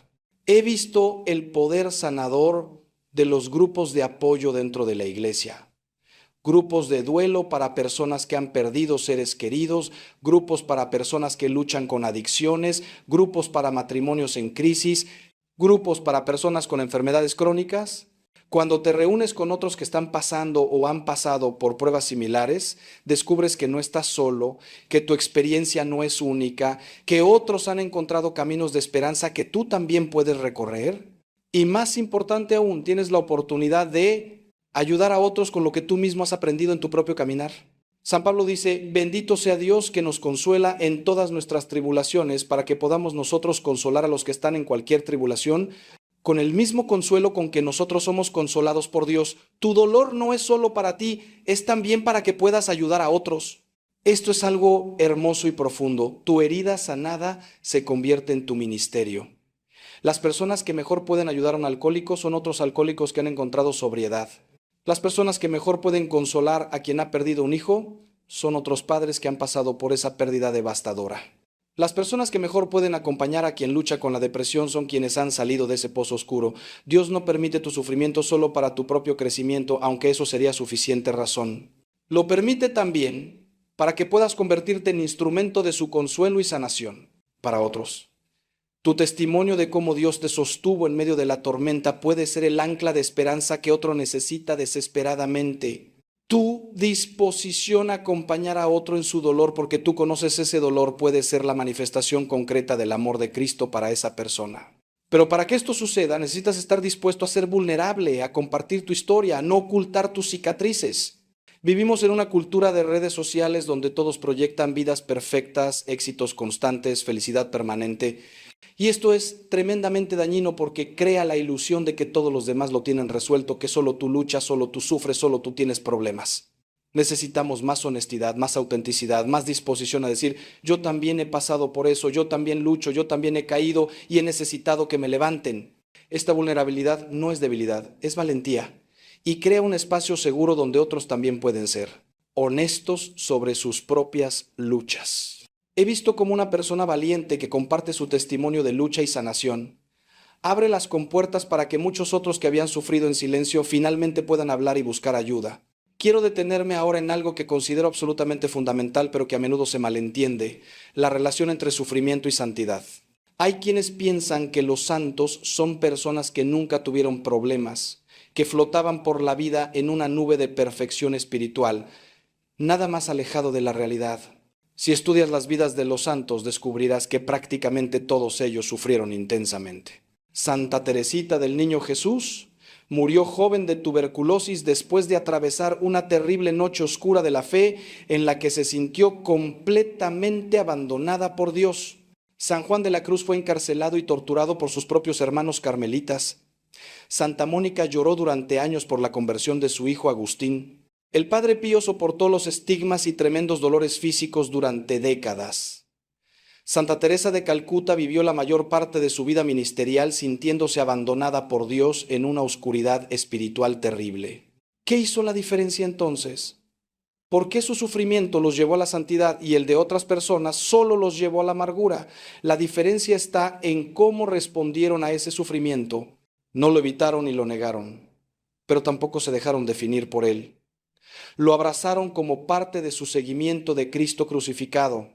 He visto el poder sanador de los grupos de apoyo dentro de la iglesia. Grupos de duelo para personas que han perdido seres queridos, grupos para personas que luchan con adicciones, grupos para matrimonios en crisis, grupos para personas con enfermedades crónicas. Cuando te reúnes con otros que están pasando o han pasado por pruebas similares, descubres que no estás solo, que tu experiencia no es única, que otros han encontrado caminos de esperanza que tú también puedes recorrer. Y más importante aún, tienes la oportunidad de ayudar a otros con lo que tú mismo has aprendido en tu propio caminar. San Pablo dice, bendito sea Dios que nos consuela en todas nuestras tribulaciones para que podamos nosotros consolar a los que están en cualquier tribulación con el mismo consuelo con que nosotros somos consolados por Dios. Tu dolor no es solo para ti, es también para que puedas ayudar a otros. Esto es algo hermoso y profundo. Tu herida sanada se convierte en tu ministerio. Las personas que mejor pueden ayudar a un alcohólico son otros alcohólicos que han encontrado sobriedad. Las personas que mejor pueden consolar a quien ha perdido un hijo son otros padres que han pasado por esa pérdida devastadora. Las personas que mejor pueden acompañar a quien lucha con la depresión son quienes han salido de ese pozo oscuro. Dios no permite tu sufrimiento solo para tu propio crecimiento, aunque eso sería suficiente razón. Lo permite también para que puedas convertirte en instrumento de su consuelo y sanación para otros. Tu testimonio de cómo Dios te sostuvo en medio de la tormenta puede ser el ancla de esperanza que otro necesita desesperadamente. Tu disposición a acompañar a otro en su dolor, porque tú conoces ese dolor, puede ser la manifestación concreta del amor de Cristo para esa persona. Pero para que esto suceda, necesitas estar dispuesto a ser vulnerable, a compartir tu historia, a no ocultar tus cicatrices. Vivimos en una cultura de redes sociales donde todos proyectan vidas perfectas, éxitos constantes, felicidad permanente. Y esto es tremendamente dañino porque crea la ilusión de que todos los demás lo tienen resuelto, que solo tú luchas, solo tú sufres, solo tú tienes problemas. Necesitamos más honestidad, más autenticidad, más disposición a decir, yo también he pasado por eso, yo también lucho, yo también he caído y he necesitado que me levanten. Esta vulnerabilidad no es debilidad, es valentía y crea un espacio seguro donde otros también pueden ser honestos sobre sus propias luchas. He visto como una persona valiente que comparte su testimonio de lucha y sanación abre las compuertas para que muchos otros que habían sufrido en silencio finalmente puedan hablar y buscar ayuda. Quiero detenerme ahora en algo que considero absolutamente fundamental, pero que a menudo se malentiende: la relación entre sufrimiento y santidad. Hay quienes piensan que los santos son personas que nunca tuvieron problemas, que flotaban por la vida en una nube de perfección espiritual. Nada más alejado de la realidad. Si estudias las vidas de los santos, descubrirás que prácticamente todos ellos sufrieron intensamente. Santa Teresita del Niño Jesús murió joven de tuberculosis después de atravesar una terrible noche oscura de la fe en la que se sintió completamente abandonada por Dios. San Juan de la Cruz fue encarcelado y torturado por sus propios hermanos carmelitas. Santa Mónica lloró durante años por la conversión de su hijo Agustín. El Padre Pío soportó los estigmas y tremendos dolores físicos durante décadas. Santa Teresa de Calcuta vivió la mayor parte de su vida ministerial sintiéndose abandonada por Dios en una oscuridad espiritual terrible. ¿Qué hizo la diferencia entonces? ¿Por qué su sufrimiento los llevó a la santidad y el de otras personas solo los llevó a la amargura? La diferencia está en cómo respondieron a ese sufrimiento. No lo evitaron ni lo negaron, pero tampoco se dejaron definir por él. Lo abrazaron como parte de su seguimiento de Cristo crucificado.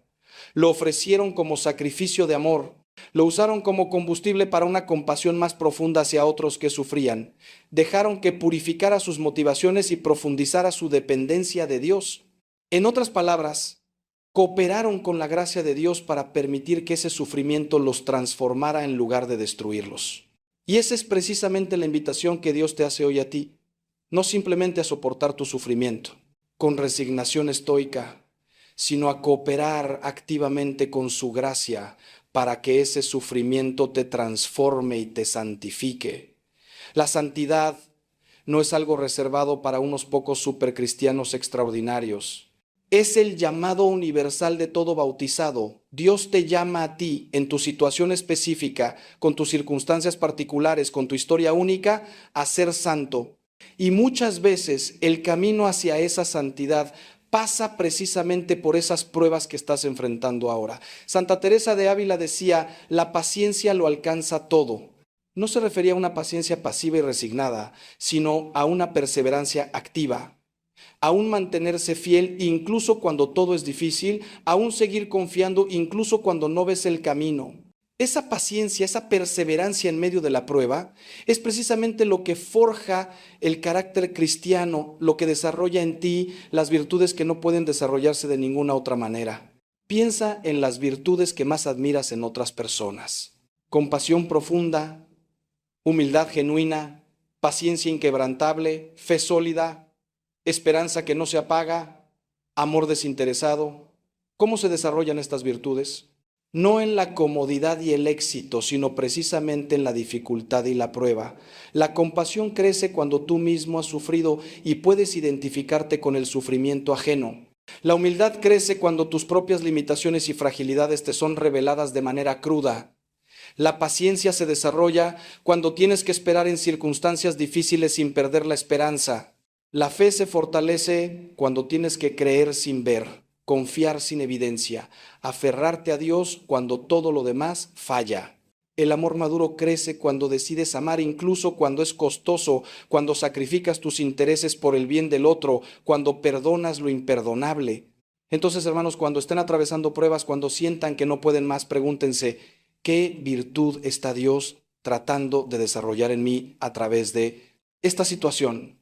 Lo ofrecieron como sacrificio de amor. Lo usaron como combustible para una compasión más profunda hacia otros que sufrían. Dejaron que purificara sus motivaciones y profundizara su dependencia de Dios. En otras palabras, cooperaron con la gracia de Dios para permitir que ese sufrimiento los transformara en lugar de destruirlos. Y esa es precisamente la invitación que Dios te hace hoy a ti. No simplemente a soportar tu sufrimiento con resignación estoica, sino a cooperar activamente con su gracia para que ese sufrimiento te transforme y te santifique. La santidad no es algo reservado para unos pocos supercristianos extraordinarios. Es el llamado universal de todo bautizado. Dios te llama a ti en tu situación específica, con tus circunstancias particulares, con tu historia única, a ser santo. Y muchas veces el camino hacia esa santidad pasa precisamente por esas pruebas que estás enfrentando ahora. Santa Teresa de Ávila decía, la paciencia lo alcanza todo. no se refería a una paciencia pasiva y resignada, sino a una perseverancia activa, aún mantenerse fiel incluso cuando todo es difícil, aún seguir confiando incluso cuando no ves el camino. Esa paciencia, esa perseverancia en medio de la prueba, es precisamente lo que forja el carácter cristiano, lo que desarrolla en ti las virtudes que no pueden desarrollarse de ninguna otra manera. Piensa en las virtudes que más admiras en otras personas. Compasión profunda, humildad genuina, paciencia inquebrantable, fe sólida, esperanza que no se apaga, amor desinteresado. ¿Cómo se desarrollan estas virtudes? No en la comodidad y el éxito, sino precisamente en la dificultad y la prueba. La compasión crece cuando tú mismo has sufrido y puedes identificarte con el sufrimiento ajeno. La humildad crece cuando tus propias limitaciones y fragilidades te son reveladas de manera cruda. La paciencia se desarrolla cuando tienes que esperar en circunstancias difíciles sin perder la esperanza. La fe se fortalece cuando tienes que creer sin ver, confiar sin evidencia, aferrarte a Dios cuando todo lo demás falla. El amor maduro crece cuando decides amar incluso cuando es costoso, cuando sacrificas tus intereses por el bien del otro, cuando perdonas lo imperdonable. Entonces, hermanos, cuando estén atravesando pruebas, cuando sientan que no pueden más, pregúntense, ¿qué virtud está Dios tratando de desarrollar en mí a través de esta situación?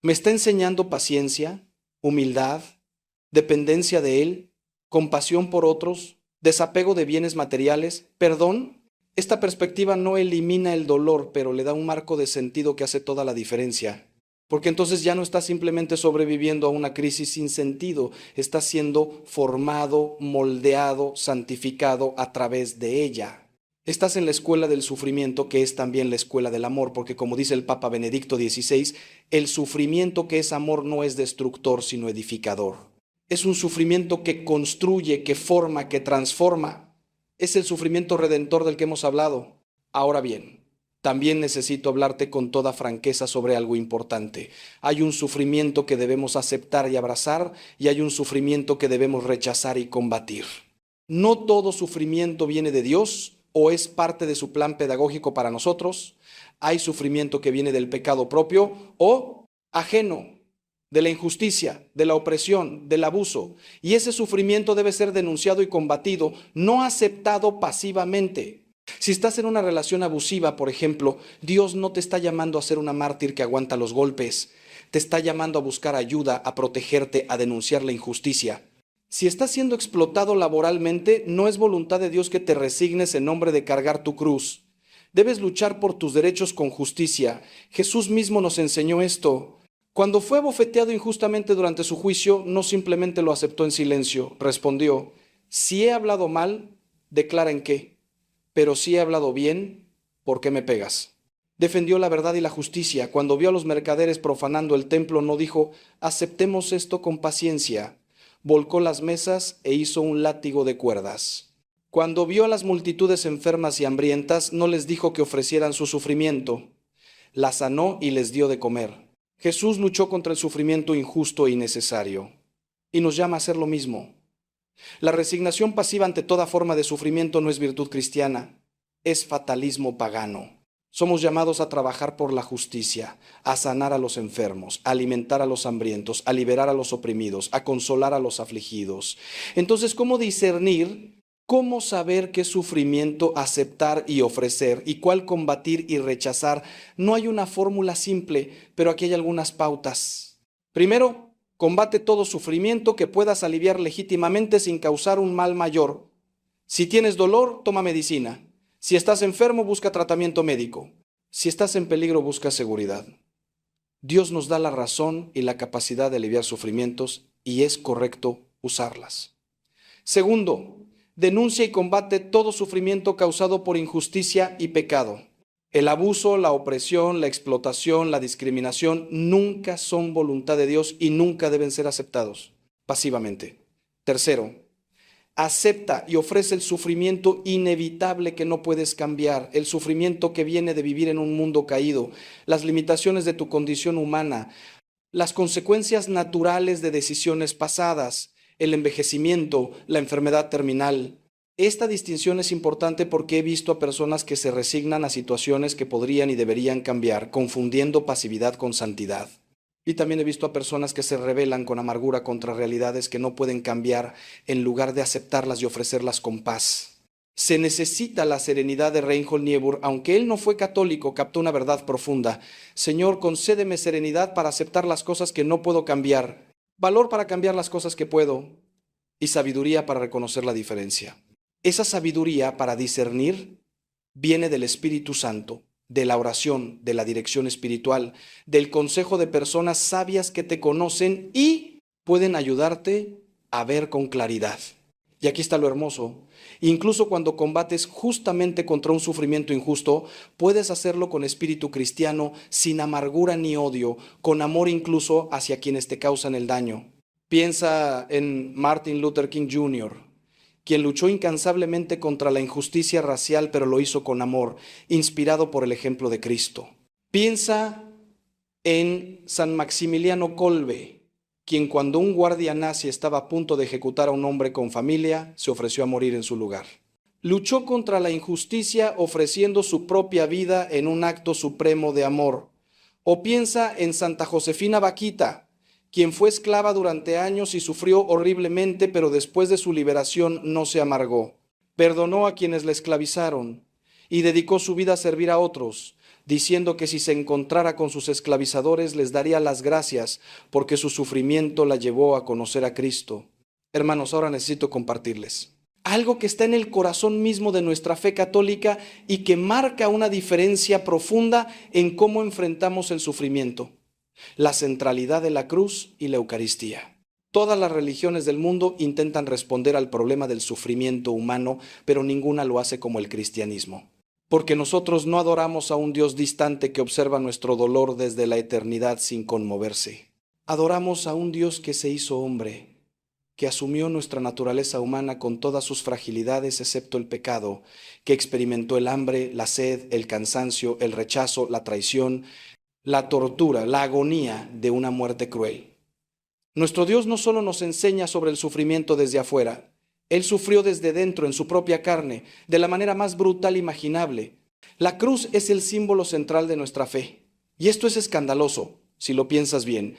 ¿Me está enseñando paciencia, humildad, dependencia de Él, compasión por otros, desapego de bienes materiales, perdón? Esta perspectiva no elimina el dolor, pero le da un marco de sentido que hace toda la diferencia. Porque entonces ya no estás simplemente sobreviviendo a una crisis sin sentido, estás siendo formado, moldeado, santificado a través de ella. Estás en la escuela del sufrimiento, que es también la escuela del amor, porque como dice el Papa Benedicto XVI, el sufrimiento que es amor no es destructor, sino edificador. Es un sufrimiento que construye, que forma, que transforma. Es el sufrimiento redentor del que hemos hablado. Ahora bien, también necesito hablarte con toda franqueza sobre algo importante. Hay un sufrimiento que debemos aceptar y abrazar, y hay un sufrimiento que debemos rechazar y combatir. No todo sufrimiento viene de Dios o es parte de su plan pedagógico para nosotros. Hay sufrimiento que viene del pecado propio o ajeno, de la injusticia, de la opresión, del abuso. Y ese sufrimiento debe ser denunciado y combatido, no aceptado pasivamente. Si estás en una relación abusiva, por ejemplo, Dios no te está llamando a ser una mártir que aguanta los golpes. Te está llamando a buscar ayuda, a protegerte, a denunciar la injusticia. Si estás siendo explotado laboralmente, no es voluntad de Dios que te resignes en nombre de cargar tu cruz. Debes luchar por tus derechos con justicia. Jesús mismo nos enseñó esto. Cuando fue abofeteado injustamente durante su juicio, no simplemente lo aceptó en silencio. Respondió, si he hablado mal, declara en qué. Pero si he hablado bien, ¿por qué me pegas? Defendió la verdad y la justicia. Cuando vio a los mercaderes profanando el templo, no dijo, aceptemos esto con paciencia. Volcó las mesas e hizo un látigo de cuerdas. Cuando vio a las multitudes enfermas y hambrientas, no les dijo que ofrecieran su sufrimiento. Las sanó y les dio de comer. Jesús luchó contra el sufrimiento injusto e innecesario. Y nos llama a hacer lo mismo. La resignación pasiva ante toda forma de sufrimiento no es virtud cristiana, es fatalismo pagano. Somos llamados a trabajar por la justicia, a sanar a los enfermos, a alimentar a los hambrientos, a liberar a los oprimidos, a consolar a los afligidos. Entonces, ¿cómo discernir? ¿Cómo saber qué sufrimiento aceptar y ofrecer y cuál combatir y rechazar? No hay una fórmula simple, pero aquí hay algunas pautas. Primero, combate todo sufrimiento que puedas aliviar legítimamente sin causar un mal mayor. Si tienes dolor, toma medicina. Si estás enfermo, busca tratamiento médico. Si estás en peligro, busca seguridad. Dios nos da la razón y la capacidad de aliviar sufrimientos y es correcto usarlas. Segundo, denuncia y combate todo sufrimiento causado por injusticia y pecado. El abuso, la opresión, la explotación, la discriminación nunca son voluntad de Dios y nunca deben ser aceptados pasivamente. Tercero, acepta y ofrece el sufrimiento inevitable que no puedes cambiar, el sufrimiento que viene de vivir en un mundo caído, las limitaciones de tu condición humana, las consecuencias naturales de decisiones pasadas, el envejecimiento, la enfermedad terminal. Esta distinción es importante porque he visto a personas que se resignan a situaciones que podrían y deberían cambiar, confundiendo pasividad con santidad. Y también he visto a personas que se rebelan con amargura contra realidades que no pueden cambiar en lugar de aceptarlas y ofrecerlas con paz. Se necesita la serenidad de Reinhold Niebuhr, aunque él no fue católico, captó una verdad profunda. Señor, concédeme serenidad para aceptar las cosas que no puedo cambiar, valor para cambiar las cosas que puedo y sabiduría para reconocer la diferencia. Esa sabiduría para discernir viene del Espíritu Santo, de la oración, de la dirección espiritual, del consejo de personas sabias que te conocen y pueden ayudarte a ver con claridad. Y aquí está lo hermoso. Incluso cuando combates justamente contra un sufrimiento injusto, puedes hacerlo con espíritu cristiano, sin amargura ni odio, con amor incluso hacia quienes te causan el daño. Piensa en Martin Luther King Jr., quien luchó incansablemente contra la injusticia racial, pero lo hizo con amor, inspirado por el ejemplo de Cristo. Piensa en San Maximiliano Kolbe, quien cuando un guardia nazi estaba a punto de ejecutar a un hombre con familia, se ofreció a morir en su lugar. Luchó contra la injusticia ofreciendo su propia vida en un acto supremo de amor. O piensa en Santa Josefina Vaquita, quien fue esclava durante años y sufrió horriblemente, pero después de su liberación no se amargó. Perdonó a quienes la esclavizaron y dedicó su vida a servir a otros, diciendo que si se encontrara con sus esclavizadores les daría las gracias porque su sufrimiento la llevó a conocer a Cristo. Hermanos, ahora necesito compartirles algo que está en el corazón mismo de nuestra fe católica y que marca una diferencia profunda en cómo enfrentamos el sufrimiento: la centralidad de la cruz y la Eucaristía. Todas las religiones del mundo intentan responder al problema del sufrimiento humano, pero ninguna lo hace como el cristianismo. Porque nosotros no adoramos a un Dios distante que observa nuestro dolor desde la eternidad sin conmoverse. Adoramos a un Dios que se hizo hombre, que asumió nuestra naturaleza humana con todas sus fragilidades excepto el pecado, que experimentó el hambre, la sed, el cansancio, el rechazo, la traición, la tortura, la agonía de una muerte cruel. Nuestro Dios no solo nos enseña sobre el sufrimiento desde afuera, Él sufrió desde dentro en su propia carne, de la manera más brutal imaginable. La cruz es el símbolo central de nuestra fe. Y esto es escandaloso, si lo piensas bien.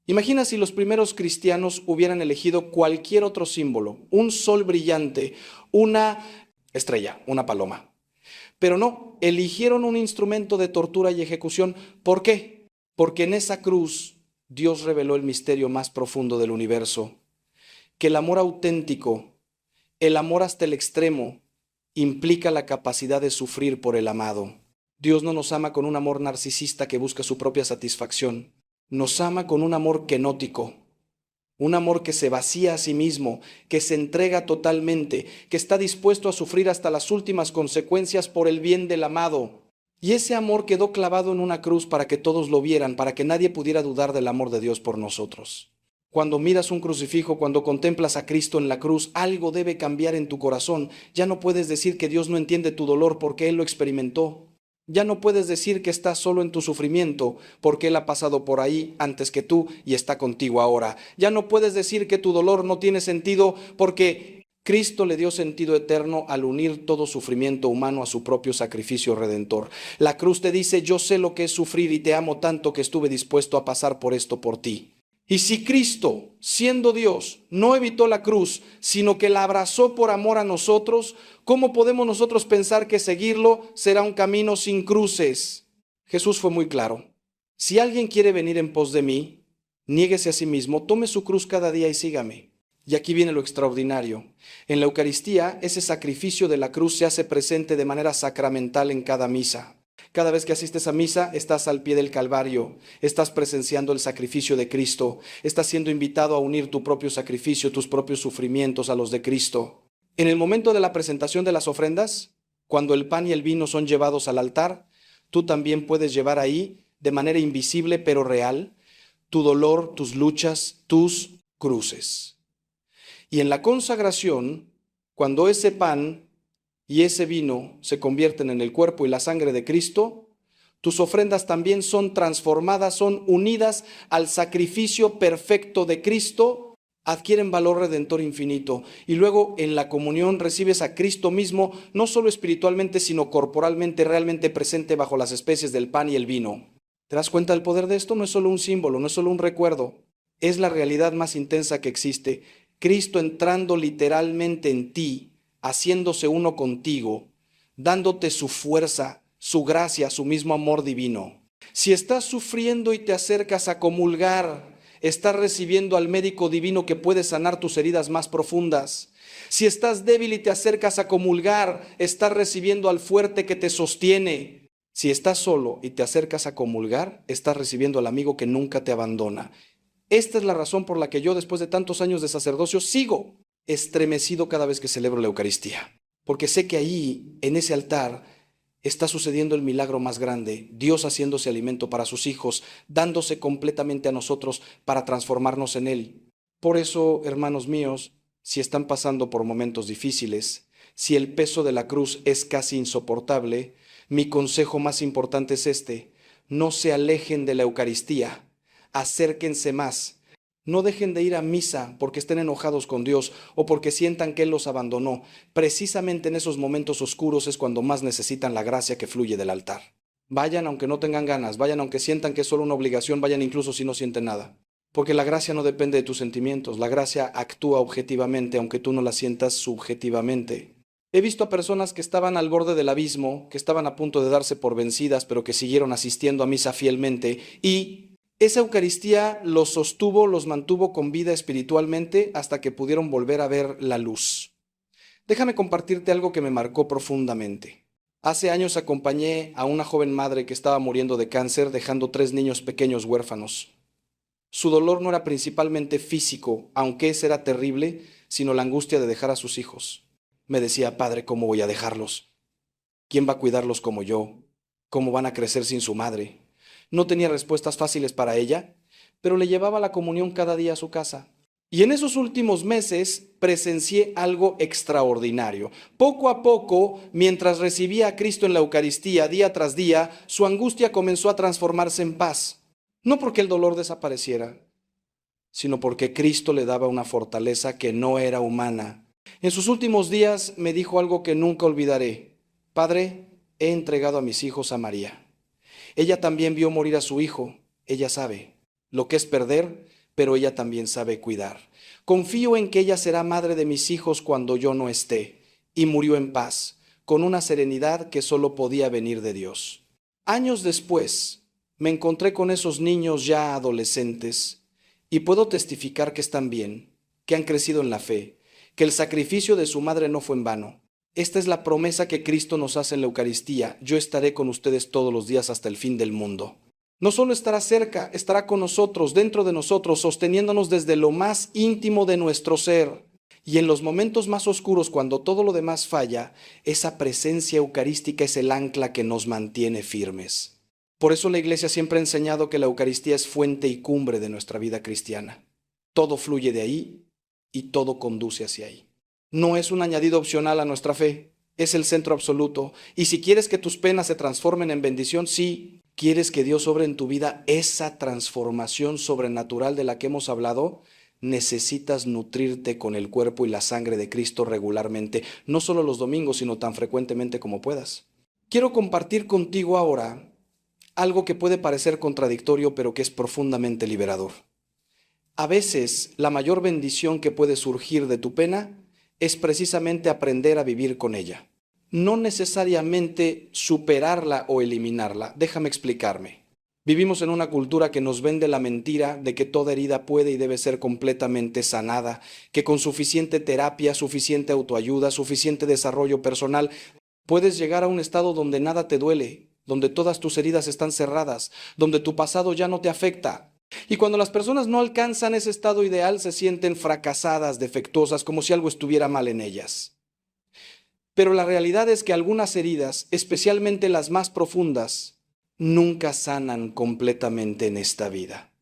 Imagina si los primeros cristianos hubieran elegido cualquier otro símbolo, un sol brillante, una estrella, una paloma. Pero no, eligieron un instrumento de tortura y ejecución. ¿Por qué? Porque en esa cruz Dios reveló el misterio más profundo del universo, que el amor auténtico, el amor hasta el extremo, implica la capacidad de sufrir por el amado. Dios no nos ama con un amor narcisista que busca su propia satisfacción. Nos ama con un amor kenótico, un amor que se vacía a sí mismo, que se entrega totalmente, que está dispuesto a sufrir hasta las últimas consecuencias por el bien del amado. Y ese amor quedó clavado en una cruz para que todos lo vieran, para que nadie pudiera dudar del amor de Dios por nosotros. Cuando miras un crucifijo, cuando contemplas a Cristo en la cruz, algo debe cambiar en tu corazón. Ya no puedes decir que Dios no entiende tu dolor porque Él lo experimentó. Ya no puedes decir que estás solo en tu sufrimiento porque Él ha pasado por ahí antes que tú y está contigo ahora. Ya no puedes decir que tu dolor no tiene sentido porque Cristo le dio sentido eterno al unir todo sufrimiento humano a su propio sacrificio redentor. La cruz te dice: yo sé lo que es sufrir y te amo tanto que estuve dispuesto a pasar por esto por ti. Y si Cristo, siendo Dios, no evitó la cruz, sino que la abrazó por amor a nosotros, ¿cómo podemos nosotros pensar que seguirlo será un camino sin cruces? Jesús fue muy claro: si alguien quiere venir en pos de mí, niéguese a sí mismo, tome su cruz cada día y sígame. Y aquí viene lo extraordinario. En la Eucaristía, ese sacrificio de la cruz se hace presente de manera sacramental en cada misa. Cada vez que asistes a misa, estás al pie del Calvario, estás presenciando el sacrificio de Cristo, estás siendo invitado a unir tu propio sacrificio, tus propios sufrimientos a los de Cristo. En el momento de la presentación de las ofrendas, cuando el pan y el vino son llevados al altar, tú también puedes llevar ahí, de manera invisible pero real, tu dolor, tus luchas, tus cruces. Y en la consagración, cuando ese pan y ese vino se convierten en el cuerpo y la sangre de Cristo, tus ofrendas también son transformadas, son unidas al sacrificio perfecto de Cristo, adquieren valor redentor infinito. Y luego en la comunión recibes a Cristo mismo, no solo espiritualmente, sino corporalmente, realmente presente bajo las especies del pan y el vino. ¿Te das cuenta del poder de esto? No es solo un símbolo, no es solo un recuerdo, es la realidad más intensa que existe. Cristo entrando literalmente en ti, haciéndose uno contigo, dándote su fuerza, su gracia, su mismo amor divino. Si estás sufriendo y te acercas a comulgar, estás recibiendo al médico divino que puede sanar tus heridas más profundas. Si estás débil y te acercas a comulgar, estás recibiendo al fuerte que te sostiene. Si estás solo y te acercas a comulgar, estás recibiendo al amigo que nunca te abandona. Esta es la razón por la que yo, después de tantos años de sacerdocio, sigo estremecido cada vez que celebro la Eucaristía. Porque sé que ahí, en ese altar, está sucediendo el milagro más grande, Dios haciéndose alimento para sus hijos, dándose completamente a nosotros para transformarnos en Él. Por eso, hermanos míos, si están pasando por momentos difíciles, si el peso de la cruz es casi insoportable, mi consejo más importante es este: no se alejen de la Eucaristía, acérquense más. No dejen de ir a misa porque estén enojados con Dios o porque sientan que Él los abandonó. Precisamente en esos momentos oscuros es cuando más necesitan la gracia que fluye del altar. Vayan aunque no tengan ganas, vayan aunque sientan que es solo una obligación, vayan incluso si no sienten nada. Porque la gracia no depende de tus sentimientos, la gracia actúa objetivamente aunque tú no la sientas subjetivamente. He visto a personas que estaban al borde del abismo, que estaban a punto de darse por vencidas, pero que siguieron asistiendo a misa fielmente, y esa Eucaristía los sostuvo, los mantuvo con vida espiritualmente hasta que pudieron volver a ver la luz. Déjame compartirte algo que me marcó profundamente. Hace años acompañé a una joven madre que estaba muriendo de cáncer, dejando 3 niños pequeños huérfanos. Su dolor no era principalmente físico, aunque ese era terrible, sino la angustia de dejar a sus hijos. Me decía: Padre, ¿cómo voy a dejarlos? ¿Quién va a cuidarlos como yo? ¿Cómo van a crecer sin su madre? No tenía respuestas fáciles para ella, pero le llevaba la comunión cada día a su casa. Y en esos últimos meses presencié algo extraordinario. Poco a poco, mientras recibía a Cristo en la Eucaristía día tras día, su angustia comenzó a transformarse en paz. No porque el dolor desapareciera, sino porque Cristo le daba una fortaleza que no era humana. En sus últimos días me dijo algo que nunca olvidaré: Padre, he entregado a mis hijos a María. Ella también vio morir a su hijo, ella sabe lo que es perder, pero ella también sabe cuidar. Confío en que ella será madre de mis hijos cuando yo no esté. Y murió en paz, con una serenidad que solo podía venir de Dios. Años después, me encontré con esos niños ya adolescentes y puedo testificar que están bien, que han crecido en la fe, que el sacrificio de su madre no fue en vano. Esta es la promesa que Cristo nos hace en la Eucaristía: yo estaré con ustedes todos los días hasta el fin del mundo. No solo estará cerca, estará con nosotros, dentro de nosotros, sosteniéndonos desde lo más íntimo de nuestro ser. Y en los momentos más oscuros, cuando todo lo demás falla, esa presencia eucarística es el ancla que nos mantiene firmes. Por eso la Iglesia siempre ha enseñado que la Eucaristía es fuente y cumbre de nuestra vida cristiana. Todo fluye de ahí y todo conduce hacia ahí. No es un añadido opcional a nuestra fe, es el centro absoluto. Y si quieres que tus penas se transformen en bendición, sí, quieres que Dios obre en tu vida esa transformación sobrenatural de la que hemos hablado, necesitas nutrirte con el cuerpo y la sangre de Cristo regularmente, no solo los domingos, sino tan frecuentemente como puedas. Quiero compartir contigo ahora algo que puede parecer contradictorio, pero que es profundamente liberador. A veces, la mayor bendición que puede surgir de tu pena es precisamente aprender a vivir con ella. No necesariamente superarla o eliminarla. Déjame explicarme. Vivimos en una cultura que nos vende la mentira de que toda herida puede y debe ser completamente sanada, que con suficiente terapia, suficiente autoayuda, suficiente desarrollo personal, puedes llegar a un estado donde nada te duele, donde todas tus heridas están cerradas, donde tu pasado ya no te afecta. Y cuando las personas no alcanzan ese estado ideal, se sienten fracasadas, defectuosas, como si algo estuviera mal en ellas. Pero la realidad es que algunas heridas, especialmente las más profundas, nunca sanan completamente en esta vida.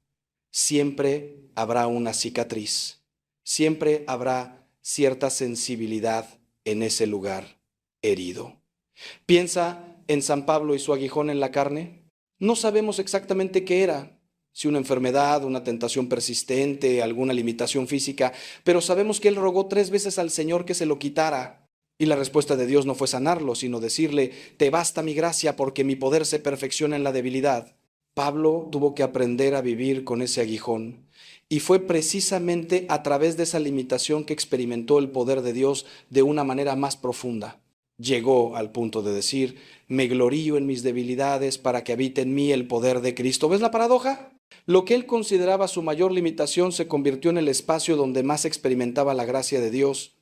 Siempre habrá una cicatriz, siempre habrá cierta sensibilidad en ese lugar herido. Piensa en San Pablo y su aguijón en la carne. No sabemos exactamente qué era. si una enfermedad, una tentación persistente, alguna limitación física, pero sabemos que él rogó 3 veces al Señor que se lo quitara. Y la respuesta de Dios no fue sanarlo, sino decirle, te basta mi gracia porque mi poder se perfecciona en la debilidad. Pablo tuvo que aprender a vivir con ese aguijón. Y fue precisamente a través de esa limitación que experimentó el poder de Dios de una manera más profunda. Llegó al punto de decir, me glorío en mis debilidades para que habite en mí el poder de Cristo. ¿Ves la paradoja? Lo que él consideraba su mayor limitación se convirtió en el espacio donde más experimentaba la gracia de Dios,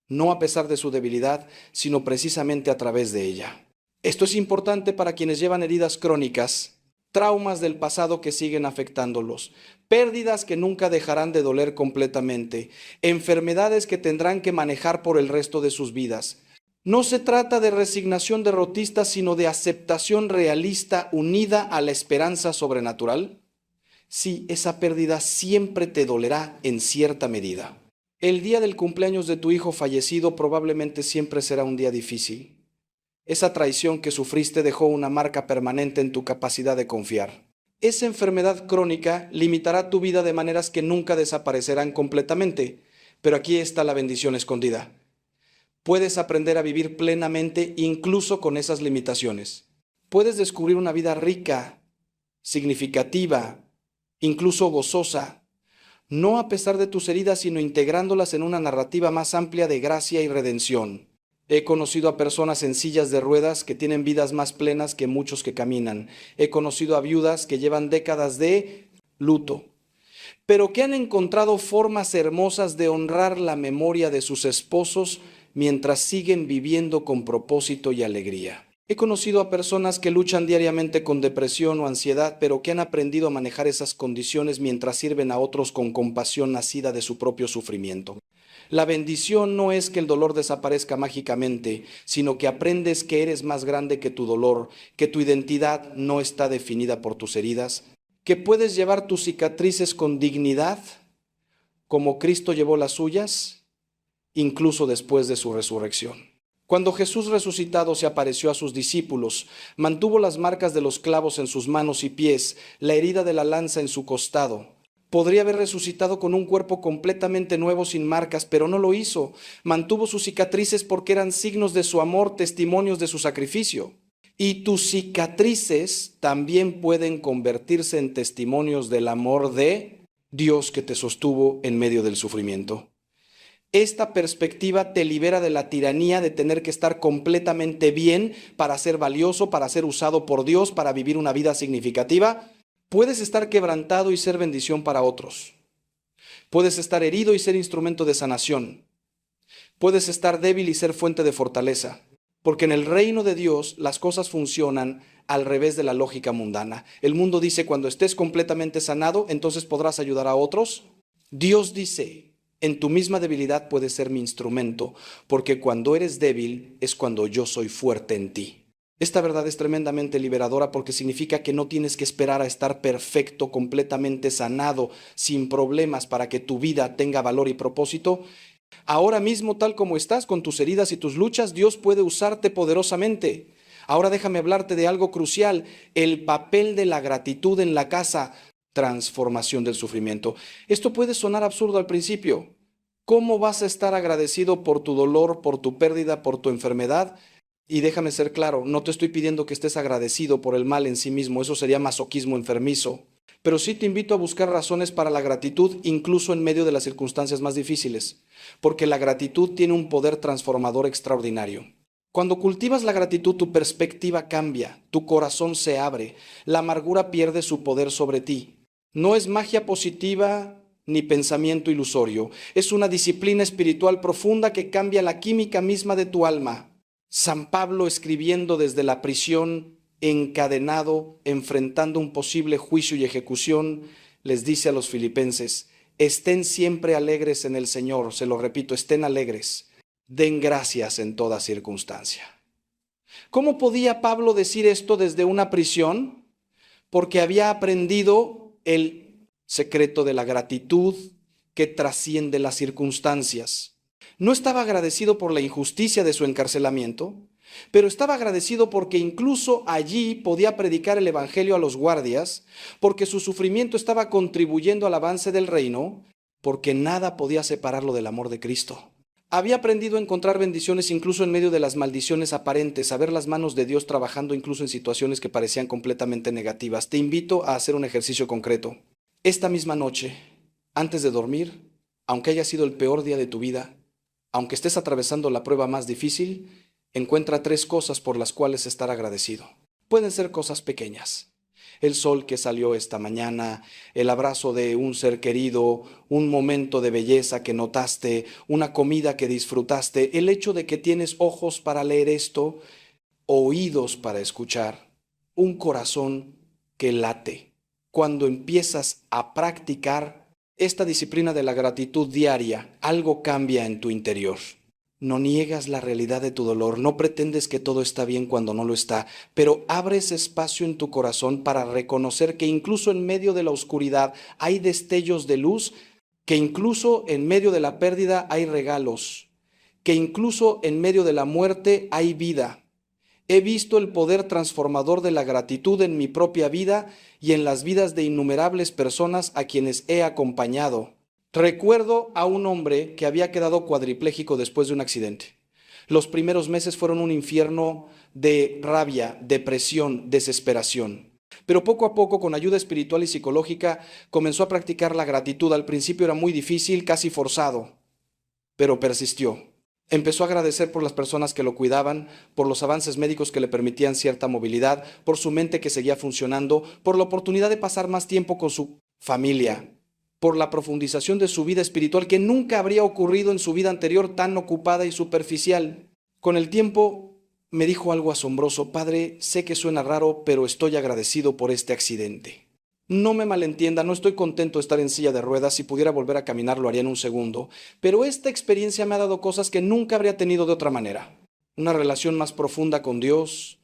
no a pesar de su debilidad, sino precisamente a través de ella. Esto es importante para quienes llevan heridas crónicas, traumas del pasado que siguen afectándolos, pérdidas que nunca dejarán de doler completamente, enfermedades que tendrán que manejar por el resto de sus vidas. No se trata de resignación derrotista, sino de aceptación realista unida a la esperanza sobrenatural. Sí, esa pérdida siempre te dolerá en cierta medida. El día del cumpleaños de tu hijo fallecido probablemente siempre será un día difícil. Esa traición que sufriste dejó una marca permanente en tu capacidad de confiar. Esa enfermedad crónica limitará tu vida de maneras que nunca desaparecerán completamente, pero aquí está la bendición escondida. Puedes aprender a vivir plenamente incluso con esas limitaciones. Puedes descubrir una vida rica, significativa, incluso gozosa, no a pesar de tus heridas, sino integrándolas en una narrativa más amplia de gracia y redención. He conocido a personas en sillas de ruedas que tienen vidas más plenas que muchos que caminan. He conocido a viudas que llevan décadas de luto, pero que han encontrado formas hermosas de honrar la memoria de sus esposos mientras siguen viviendo con propósito y alegría. He conocido a personas que luchan diariamente con depresión o ansiedad, pero que han aprendido a manejar esas condiciones mientras sirven a otros con compasión nacida de su propio sufrimiento. La bendición no es que el dolor desaparezca mágicamente, sino que aprendes que eres más grande que tu dolor, que tu identidad no está definida por tus heridas, que puedes llevar tus cicatrices con dignidad, como Cristo llevó las suyas, incluso después de su resurrección. Cuando Jesús resucitado se apareció a sus discípulos, mantuvo las marcas de los clavos en sus manos y pies, la herida de la lanza en su costado. Podría haber resucitado con un cuerpo completamente nuevo sin marcas, pero no lo hizo. Mantuvo sus cicatrices porque eran signos de su amor, testimonios de su sacrificio. Y tus cicatrices también pueden convertirse en testimonios del amor de Dios que te sostuvo en medio del sufrimiento. Esta perspectiva te libera de la tiranía de tener que estar completamente bien para ser valioso, para ser usado por Dios, para vivir una vida significativa. Puedes estar quebrantado y ser bendición para otros. Puedes estar herido y ser instrumento de sanación. Puedes estar débil y ser fuente de fortaleza. Porque en el reino de Dios las cosas funcionan al revés de la lógica mundana. El mundo dice, cuando estés completamente sanado, entonces podrás ayudar a otros. Dios dice, en tu misma debilidad puedes ser mi instrumento, porque cuando eres débil es cuando yo soy fuerte en ti. Esta verdad es tremendamente liberadora porque significa que no tienes que esperar a estar perfecto, completamente sanado, sin problemas para que tu vida tenga valor y propósito. Ahora mismo, tal como estás, con tus heridas y tus luchas, Dios puede usarte poderosamente. Ahora déjame hablarte de algo crucial, el papel de la gratitud en la casa, transformación del sufrimiento. Esto puede sonar absurdo al principio. ¿Cómo vas a estar agradecido por tu dolor, por tu pérdida, por tu enfermedad? Y déjame ser claro, no te estoy pidiendo que estés agradecido por el mal en sí mismo, eso sería masoquismo enfermizo. Pero sí te invito a buscar razones para la gratitud, incluso en medio de las circunstancias más difíciles, porque la gratitud tiene un poder transformador extraordinario. Cuando cultivas la gratitud, tu perspectiva cambia, tu corazón se abre, la amargura pierde su poder sobre ti. No es magia positiva ni pensamiento ilusorio, es una disciplina espiritual profunda que cambia la química misma de tu alma. San Pablo, escribiendo desde la prisión, encadenado, enfrentando un posible juicio y ejecución, les dice a los filipenses, estén siempre alegres en el Señor, se lo repito, estén alegres, den gracias en toda circunstancia. ¿Cómo podía Pablo decir esto desde una prisión? Porque había aprendido el secreto de la gratitud que trasciende las circunstancias. No estaba agradecido por la injusticia de su encarcelamiento, Pero estaba agradecido porque incluso allí podía predicar el evangelio a los guardias, porque su sufrimiento estaba contribuyendo al avance del reino, porque nada podía separarlo del amor de Cristo. Había aprendido a encontrar bendiciones incluso en medio de las maldiciones aparentes, a ver las manos de Dios trabajando incluso en situaciones que parecían completamente negativas. Te invito a hacer un ejercicio concreto. Esta misma noche, antes de dormir, aunque haya sido el peor día de tu vida, aunque estés atravesando la prueba más difícil, encuentra 3 cosas por las cuales estar agradecido. Pueden ser cosas pequeñas. El sol que salió esta mañana, el abrazo de un ser querido, un momento de belleza que notaste, una comida que disfrutaste, el hecho de que tienes ojos para leer esto, oídos para escuchar, un corazón que late. Cuando empiezas a practicar esta disciplina de la gratitud diaria, algo cambia en tu interior. No niegas la realidad de tu dolor, no pretendes que todo está bien cuando no lo está, pero abres espacio en tu corazón para reconocer que incluso en medio de la oscuridad hay destellos de luz, que incluso en medio de la pérdida hay regalos, que incluso en medio de la muerte hay vida. He visto el poder transformador de la gratitud en mi propia vida y en las vidas de innumerables personas a quienes he acompañado. Recuerdo a un hombre que había quedado cuadripléjico después de un accidente. Los primeros meses fueron un infierno de rabia, depresión, desesperación. Pero poco a poco, con ayuda espiritual y psicológica, comenzó a practicar la gratitud. Al principio era muy difícil, casi forzado, pero persistió. Empezó a agradecer por las personas que lo cuidaban, por los avances médicos que le permitían cierta movilidad, por su mente que seguía funcionando, por la oportunidad de pasar más tiempo con su familia, por la profundización de su vida espiritual que nunca habría ocurrido en su vida anterior tan ocupada y superficial. Con el tiempo me dijo algo asombroso: Padre, sé que suena raro, pero estoy agradecido por este accidente. No me malentienda, no estoy contento de estar en silla de ruedas. Si pudiera volver a caminar lo haría en un segundo, pero esta experiencia me ha dado cosas que nunca habría tenido de otra manera. Una relación más profunda con Dios,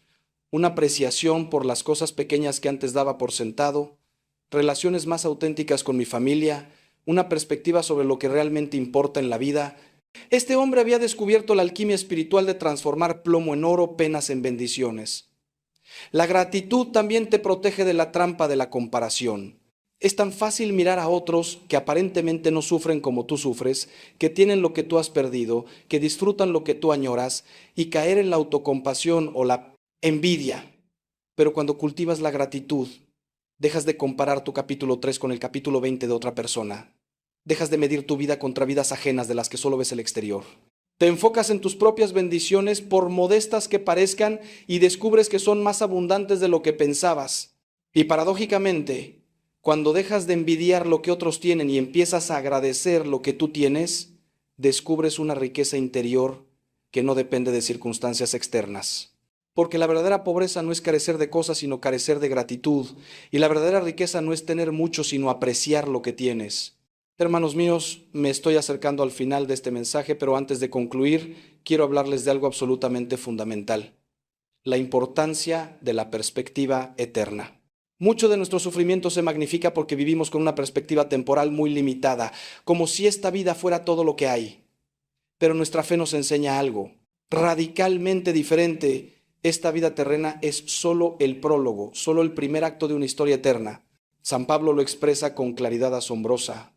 una apreciación por las cosas pequeñas que antes daba por sentado, relaciones más auténticas con mi familia, una perspectiva sobre lo que realmente importa en la vida. Este hombre había descubierto la alquimia espiritual de transformar plomo en oro, penas en bendiciones. La gratitud también te protege de la trampa de la comparación. Es tan fácil mirar a otros que aparentemente no sufren como tú sufres, que tienen lo que tú has perdido, que disfrutan lo que tú añoras, y caer en la autocompasión o la envidia. Pero cuando cultivas la gratitud, dejas de comparar tu capítulo 3 con el capítulo 20 de otra persona. Dejas de medir tu vida contra vidas ajenas de las que solo ves el exterior. Te enfocas en tus propias bendiciones, por modestas que parezcan, y descubres que son más abundantes de lo que pensabas. Y paradójicamente, cuando dejas de envidiar lo que otros tienen y empiezas a agradecer lo que tú tienes, descubres una riqueza interior que no depende de circunstancias externas. Porque la verdadera pobreza no es carecer de cosas, sino carecer de gratitud. Y la verdadera riqueza no es tener mucho, sino apreciar lo que tienes. Hermanos míos, me estoy acercando al final de este mensaje, pero antes de concluir, quiero hablarles de algo absolutamente fundamental: la importancia de la perspectiva eterna. Mucho de nuestro sufrimiento se magnifica porque vivimos con una perspectiva temporal muy limitada, como si esta vida fuera todo lo que hay. Pero nuestra fe nos enseña algo radicalmente diferente. Esta vida terrena es solo el prólogo, solo el primer acto de una historia eterna. San Pablo lo expresa con claridad asombrosa.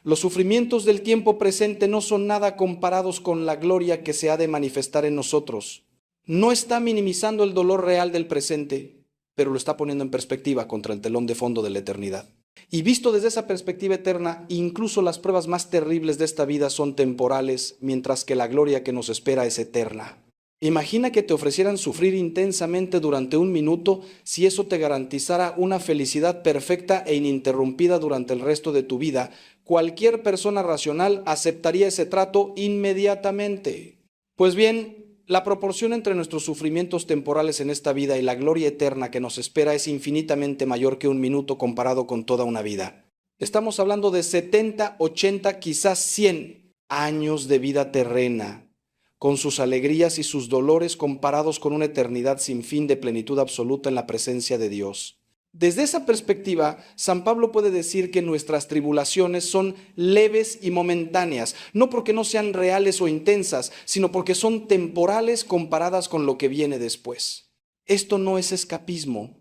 Los sufrimientos del tiempo presente no son nada comparados con la gloria que se ha de manifestar en nosotros. No está minimizando el dolor real del presente, pero lo está poniendo en perspectiva contra el telón de fondo de la eternidad. Y visto desde esa perspectiva eterna, incluso las pruebas más terribles de esta vida son temporales, mientras que la gloria que nos espera es eterna. Imagina que te ofrecieran sufrir intensamente durante 1 minuto si eso te garantizara una felicidad perfecta e ininterrumpida durante el resto de tu vida. Cualquier persona racional aceptaría ese trato inmediatamente. Pues bien, la proporción entre nuestros sufrimientos temporales en esta vida y la gloria eterna que nos espera es infinitamente mayor que 1 minuto comparado con toda una vida. Estamos hablando de 70, 80, quizás 100 años de vida terrena, con sus alegrías y sus dolores comparados con una eternidad sin fin de plenitud absoluta en la presencia de Dios. Desde esa perspectiva, San Pablo puede decir que nuestras tribulaciones son leves y momentáneas, no porque no sean reales o intensas, sino porque son temporales comparadas con lo que viene después. Esto no es escapismo,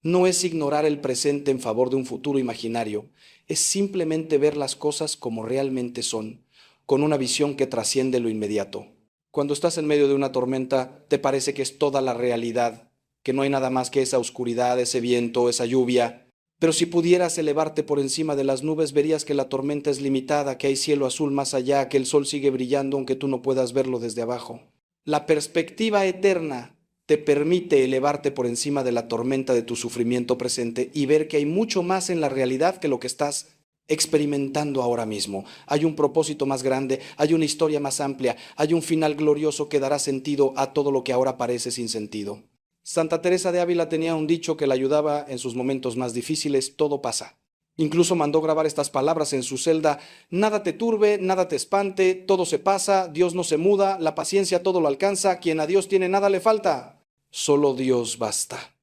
no es ignorar el presente en favor de un futuro imaginario, es simplemente ver las cosas como realmente son, con una visión que trasciende lo inmediato. Cuando estás en medio de una tormenta, te parece que es toda la realidad, que no hay nada más que esa oscuridad, ese viento, esa lluvia. Pero si pudieras elevarte por encima de las nubes, verías que la tormenta es limitada, que hay cielo azul más allá, que el sol sigue brillando aunque tú no puedas verlo desde abajo. La perspectiva eterna te permite elevarte por encima de la tormenta de tu sufrimiento presente y ver que hay mucho más en la realidad que lo que estás experimentando ahora mismo. Hay un propósito más grande, hay una historia más amplia, hay un final glorioso que dará sentido a todo lo que ahora parece sin sentido. Santa Teresa de Ávila tenía un dicho que la ayudaba en sus momentos más difíciles: todo pasa. Incluso mandó grabar estas palabras en su celda: nada te turbe, nada te espante, todo se pasa, Dios no se muda, la paciencia todo lo alcanza, quien a Dios tiene nada le falta, solo Dios basta.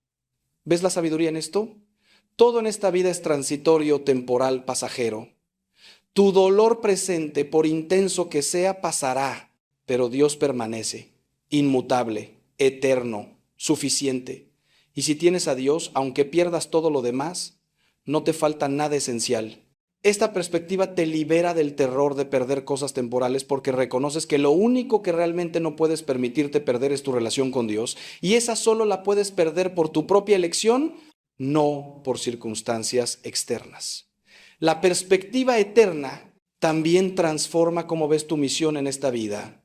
¿Ves la sabiduría en esto? Todo en esta vida es transitorio, temporal, pasajero. Tu dolor presente, por intenso que sea, pasará, pero Dios permanece, inmutable, eterno, suficiente. Y si tienes a Dios, aunque pierdas todo lo demás, no te falta nada esencial. Esta perspectiva te libera del terror de perder cosas temporales porque reconoces que lo único que realmente no puedes permitirte perder es tu relación con Dios, y esa solo la puedes perder por tu propia elección, no por circunstancias externas. La perspectiva eterna también transforma cómo ves tu misión en esta vida.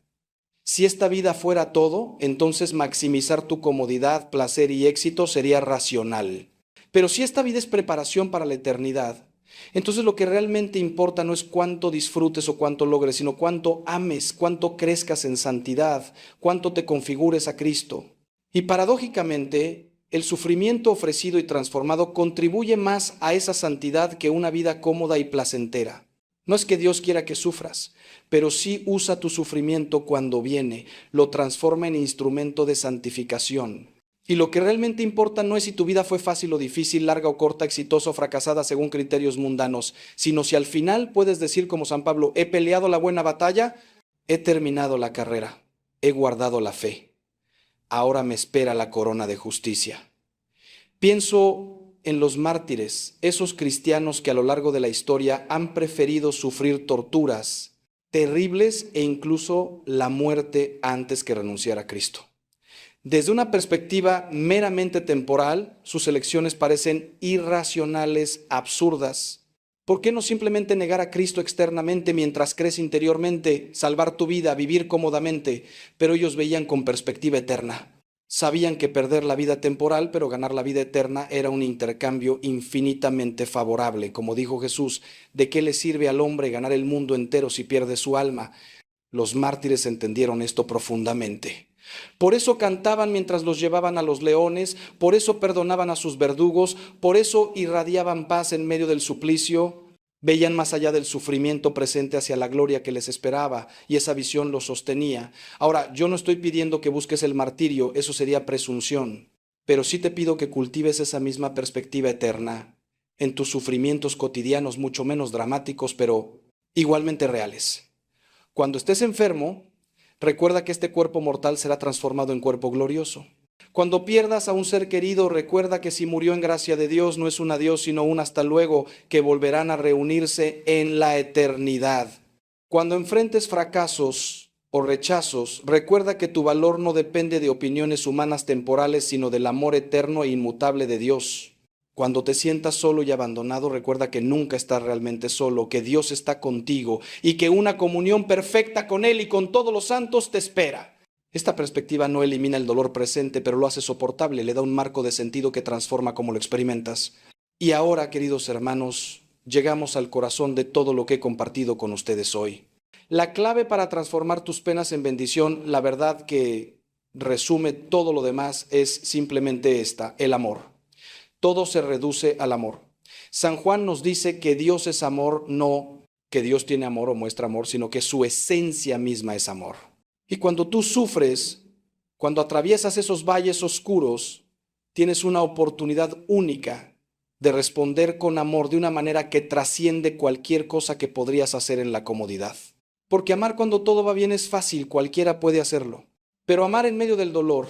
Si esta vida fuera todo, entonces maximizar tu comodidad, placer y éxito sería racional. Pero si esta vida es preparación para la eternidad, entonces lo que realmente importa no es cuánto disfrutes o cuánto logres, sino cuánto ames, cuánto crezcas en santidad, cuánto te configures a Cristo. Y paradójicamente, el sufrimiento ofrecido y transformado contribuye más a esa santidad que una vida cómoda y placentera. No es que Dios quiera que sufras, pero sí usa tu sufrimiento cuando viene, lo transforma en instrumento de santificación. Y lo que realmente importa no es si tu vida fue fácil o difícil, larga o corta, exitosa o fracasada según criterios mundanos, sino si al final puedes decir como San Pablo: he peleado la buena batalla, he terminado la carrera, he guardado la fe. Ahora me espera la corona de justicia. Pienso en los mártires, esos cristianos que a lo largo de la historia han preferido sufrir torturas terribles e incluso la muerte antes que renunciar a Cristo. Desde una perspectiva meramente temporal, sus elecciones parecen irracionales, absurdas. ¿Por qué no simplemente negar a Cristo externamente mientras crees interiormente, salvar tu vida, vivir cómodamente? Pero ellos veían con perspectiva eterna. Sabían que perder la vida temporal, pero ganar la vida eterna era un intercambio infinitamente favorable. Como dijo Jesús: ¿de qué le sirve al hombre ganar el mundo entero si pierde su alma? Los mártires entendieron esto profundamente. Por eso cantaban mientras los llevaban a los leones, por eso perdonaban a sus verdugos, por eso irradiaban paz en medio del suplicio. Veían más allá del sufrimiento presente hacia la gloria que les esperaba, y esa visión los sostenía. Ahora, yo no estoy pidiendo que busques el martirio, eso sería presunción, pero sí te pido que cultives esa misma perspectiva eterna en tus sufrimientos cotidianos, mucho menos dramáticos, pero igualmente reales. Cuando estés enfermo, recuerda que este cuerpo mortal será transformado en cuerpo glorioso. Cuando pierdas a un ser querido, recuerda que si murió en gracia de Dios, no es un adiós, sino un hasta luego, que volverán a reunirse en la eternidad. Cuando enfrentes fracasos o rechazos, recuerda que tu valor no depende de opiniones humanas temporales, sino del amor eterno e inmutable de Dios. Cuando te sientas solo y abandonado, recuerda que nunca estás realmente solo, que Dios está contigo y que una comunión perfecta con Él y con todos los santos te espera. Esta perspectiva no elimina el dolor presente, pero lo hace soportable, le da un marco de sentido que transforma cómo lo experimentas. Y ahora, queridos hermanos, llegamos al corazón de todo lo que he compartido con ustedes hoy. La clave para transformar tus penas en bendición, la verdad que resume todo lo demás, es simplemente esta: el amor. Todo se reduce al amor. San Juan nos dice que Dios es amor, no que Dios tiene amor o muestra amor, sino que su esencia misma es amor. Y cuando tú sufres, cuando atraviesas esos valles oscuros, tienes una oportunidad única de responder con amor de una manera que trasciende cualquier cosa que podrías hacer en la comodidad. Porque amar cuando todo va bien es fácil, cualquiera puede hacerlo. Pero amar en medio del dolor,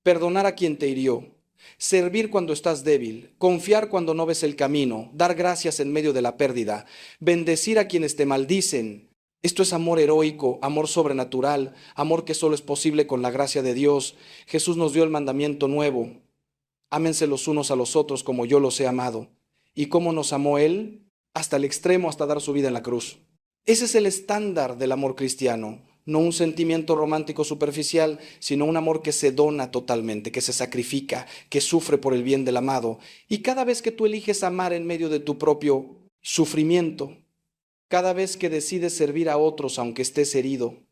perdonar a quien te hirió, servir cuando estás débil, confiar cuando no ves el camino, dar gracias en medio de la pérdida, bendecir a quienes te maldicen. Esto es amor heroico, amor sobrenatural, amor que solo es posible con la gracia de Dios. Jesús nos dio el mandamiento nuevo. Ámense los unos a los otros como yo los he amado. ¿Y cómo nos amó Él? Hasta el extremo, hasta dar su vida en la cruz. Ese es el estándar del amor cristiano. No un sentimiento romántico superficial, sino un amor que se dona totalmente, que se sacrifica, que sufre por el bien del amado. Y cada vez que tú eliges amar en medio de tu propio sufrimiento, cada vez que decides servir a otros aunque estés herido,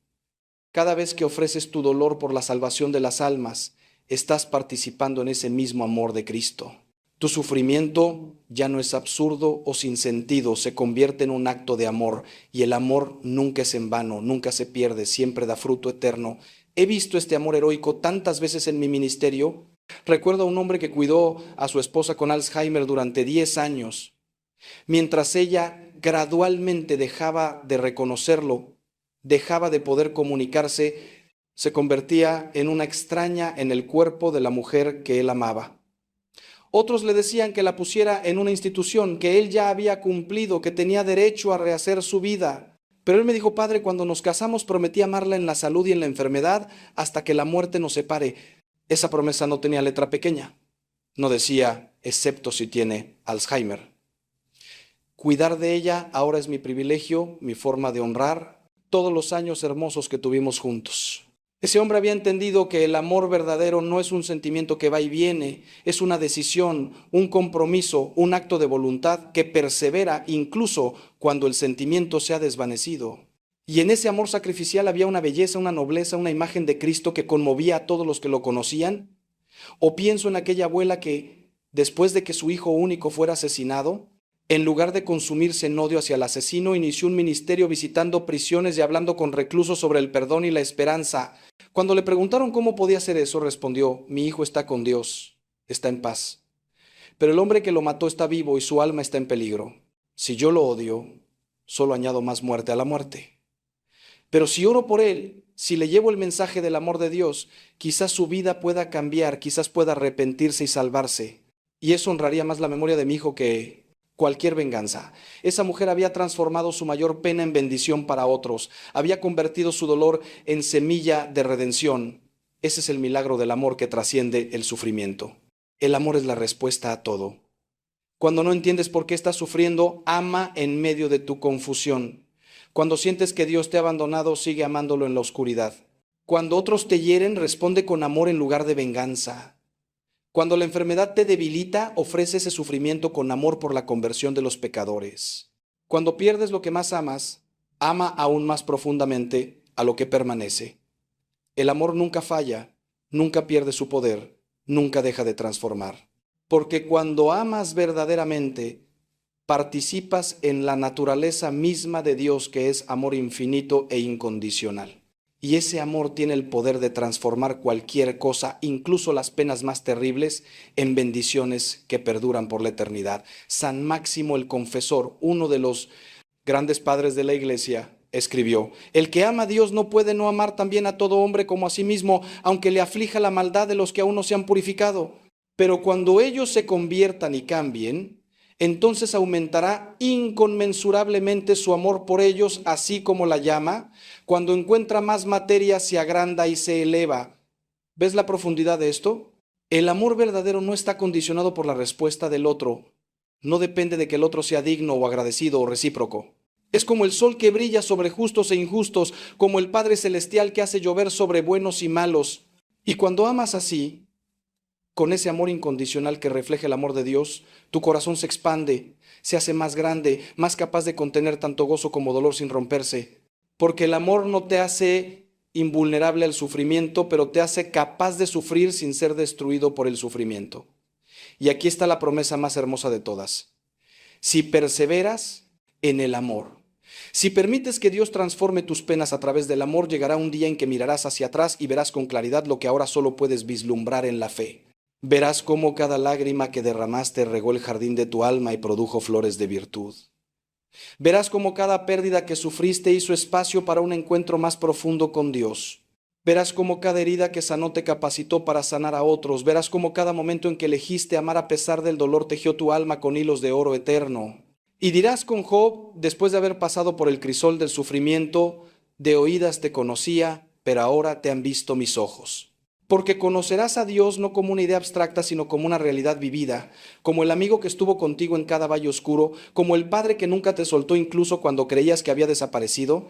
cada vez que ofreces tu dolor por la salvación de las almas, estás participando en ese mismo amor de Cristo. Tu sufrimiento ya no es absurdo o sin sentido, se convierte en un acto de amor, y el amor nunca es en vano, nunca se pierde, siempre da fruto eterno. He visto este amor heroico tantas veces en mi ministerio. Recuerdo a un hombre que cuidó a su esposa con Alzheimer durante 10 años. Mientras ella gradualmente dejaba de reconocerlo, dejaba de poder comunicarse, se convertía en una extraña en el cuerpo de la mujer que él amaba. Otros le decían que la pusiera en una institución, que él ya había cumplido, que tenía derecho a rehacer su vida. Pero él me dijo: Padre, cuando nos casamos prometí amarla en la salud y en la enfermedad hasta que la muerte nos separe. Esa promesa no tenía letra pequeña. No decía, excepto si tiene Alzheimer. Cuidar de ella ahora es mi privilegio, mi forma de honrar todos los años hermosos que tuvimos juntos. Ese hombre había entendido que el amor verdadero no es un sentimiento que va y viene, es una decisión, un compromiso, un acto de voluntad que persevera incluso cuando el sentimiento se ha desvanecido. Y en ese amor sacrificial había una belleza, una nobleza, una imagen de Cristo que conmovía a todos los que lo conocían. O pienso en aquella abuela que, después de que su hijo único fuera asesinado, en lugar de consumirse en odio hacia el asesino, inició un ministerio visitando prisiones y hablando con reclusos sobre el perdón y la esperanza. Cuando le preguntaron cómo podía hacer eso, respondió: mi hijo está con Dios, está en paz. Pero el hombre que lo mató está vivo y su alma está en peligro. Si yo lo odio, solo añado más muerte a la muerte. Pero si oro por él, si le llevo el mensaje del amor de Dios, quizás su vida pueda cambiar, quizás pueda arrepentirse y salvarse. Y eso honraría más la memoria de mi hijo que cualquier venganza. Esa mujer había transformado su mayor pena en bendición para otros. Había convertido su dolor en semilla de redención. Ese es el milagro del amor que trasciende el sufrimiento. El amor es la respuesta a todo. Cuando no entiendes por qué estás sufriendo, ama en medio de tu confusión. Cuando sientes que Dios te ha abandonado, sigue amándolo en la oscuridad. Cuando otros te hieren, responde con amor en lugar de venganza. Cuando la enfermedad te debilita, ofrece ese sufrimiento con amor por la conversión de los pecadores. Cuando pierdes lo que más amas, ama aún más profundamente a lo que permanece. El amor nunca falla, nunca pierde su poder, nunca deja de transformar. Porque cuando amas verdaderamente, participas en la naturaleza misma de Dios, que es amor infinito e incondicional. Y ese amor tiene el poder de transformar cualquier cosa, incluso las penas más terribles, en bendiciones que perduran por la eternidad. San Máximo el Confesor, uno de los grandes padres de la Iglesia, escribió: el que ama a Dios no puede no amar también a todo hombre como a sí mismo, aunque le aflija la maldad de los que aún no se han purificado. Pero cuando ellos se conviertan y cambien, entonces aumentará inconmensurablemente su amor por ellos, así como la llama, cuando encuentra más materia, se agranda y se eleva. ¿Ves la profundidad de esto? El amor verdadero no está condicionado por la respuesta del otro. No depende de que el otro sea digno o agradecido o recíproco. Es como el sol que brilla sobre justos e injustos, como el Padre Celestial que hace llover sobre buenos y malos. Y cuando amas así, con ese amor incondicional que refleja el amor de Dios, tu corazón se expande, se hace más grande, más capaz de contener tanto gozo como dolor sin romperse. Porque el amor no te hace invulnerable al sufrimiento, pero te hace capaz de sufrir sin ser destruido por el sufrimiento. Y aquí está la promesa más hermosa de todas. Si perseveras en el amor, si permites que Dios transforme tus penas a través del amor, llegará un día en que mirarás hacia atrás y verás con claridad lo que ahora solo puedes vislumbrar en la fe. Verás cómo cada lágrima que derramaste regó el jardín de tu alma y produjo flores de virtud. Verás cómo cada pérdida que sufriste hizo espacio para un encuentro más profundo con Dios. Verás cómo cada herida que sanó te capacitó para sanar a otros. Verás cómo cada momento en que elegiste amar a pesar del dolor tejió tu alma con hilos de oro eterno. Y dirás con Job, después de haber pasado por el crisol del sufrimiento, de oídas te conocía, pero ahora te han visto mis ojos. Porque conocerás a Dios no como una idea abstracta, sino como una realidad vivida, como el amigo que estuvo contigo en cada valle oscuro, como el padre que nunca te soltó incluso cuando creías que había desaparecido,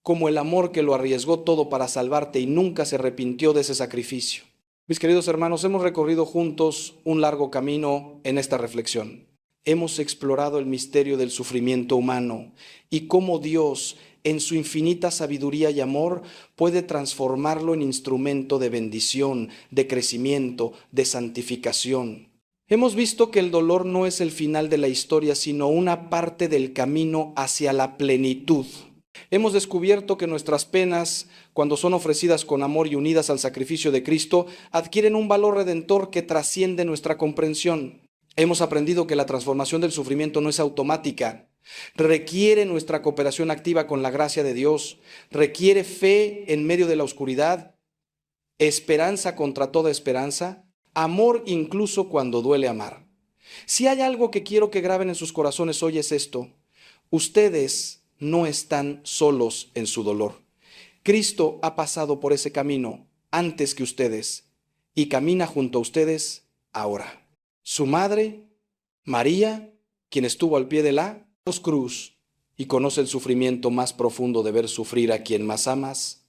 como el amor que lo arriesgó todo para salvarte y nunca se arrepintió de ese sacrificio. Mis queridos hermanos, hemos recorrido juntos un largo camino en esta reflexión. Hemos explorado el misterio del sufrimiento humano y cómo Dios, en su infinita sabiduría y amor, puede transformarlo en instrumento de bendición, de crecimiento, de santificación. Hemos visto que el dolor no es el final de la historia, sino una parte del camino hacia la plenitud. Hemos descubierto que nuestras penas, cuando son ofrecidas con amor y unidas al sacrificio de Cristo, adquieren un valor redentor que trasciende nuestra comprensión. Hemos aprendido que la transformación del sufrimiento no es automática, requiere nuestra cooperación activa con la gracia de Dios, requiere fe en medio de la oscuridad, esperanza contra toda esperanza, amor incluso cuando duele amar. Si hay algo que quiero que graben en sus corazones hoy es esto: ustedes no están solos en su dolor. Cristo ha pasado por ese camino antes que ustedes y camina junto a ustedes ahora. Su madre, María, quien estuvo al pie de la cruz y conoce el sufrimiento más profundo de ver sufrir a quien más amas,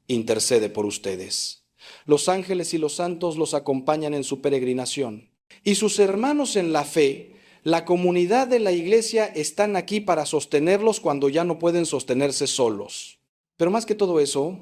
intercede por ustedes. Los ángeles y los santos los acompañan en su peregrinación. Y sus hermanos en la fe, la comunidad de la iglesia, están aquí para sostenerlos cuando ya no pueden sostenerse solos. Pero más que todo eso,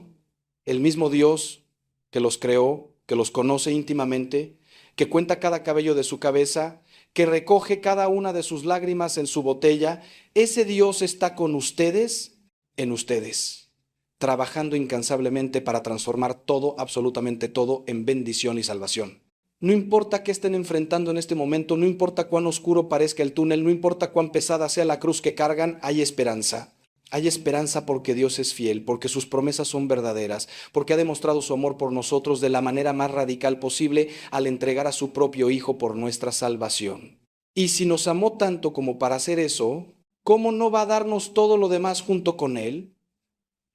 el mismo Dios que los creó, que los conoce íntimamente, que cuenta cada cabello de su cabeza, que recoge cada una de sus lágrimas en su botella, ese Dios está con ustedes, en ustedes, trabajando incansablemente para transformar todo, absolutamente todo, en bendición y salvación. No importa qué estén enfrentando en este momento, no importa cuán oscuro parezca el túnel, no importa cuán pesada sea la cruz que cargan, hay esperanza. Hay esperanza porque Dios es fiel, porque sus promesas son verdaderas, porque ha demostrado su amor por nosotros de la manera más radical posible al entregar a su propio Hijo por nuestra salvación. Y si nos amó tanto como para hacer eso, ¿cómo no va a darnos todo lo demás junto con Él?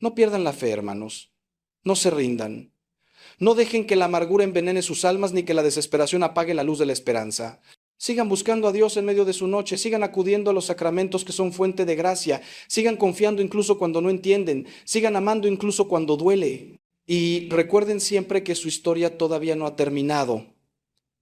No pierdan la fe, hermanos. No se rindan. No dejen que la amargura envenene sus almas ni que la desesperación apague la luz de la esperanza. Sigan buscando a Dios en medio de su noche, sigan acudiendo a los sacramentos que son fuente de gracia, sigan confiando incluso cuando no entienden, sigan amando incluso cuando duele. Y recuerden siempre que su historia todavía no ha terminado.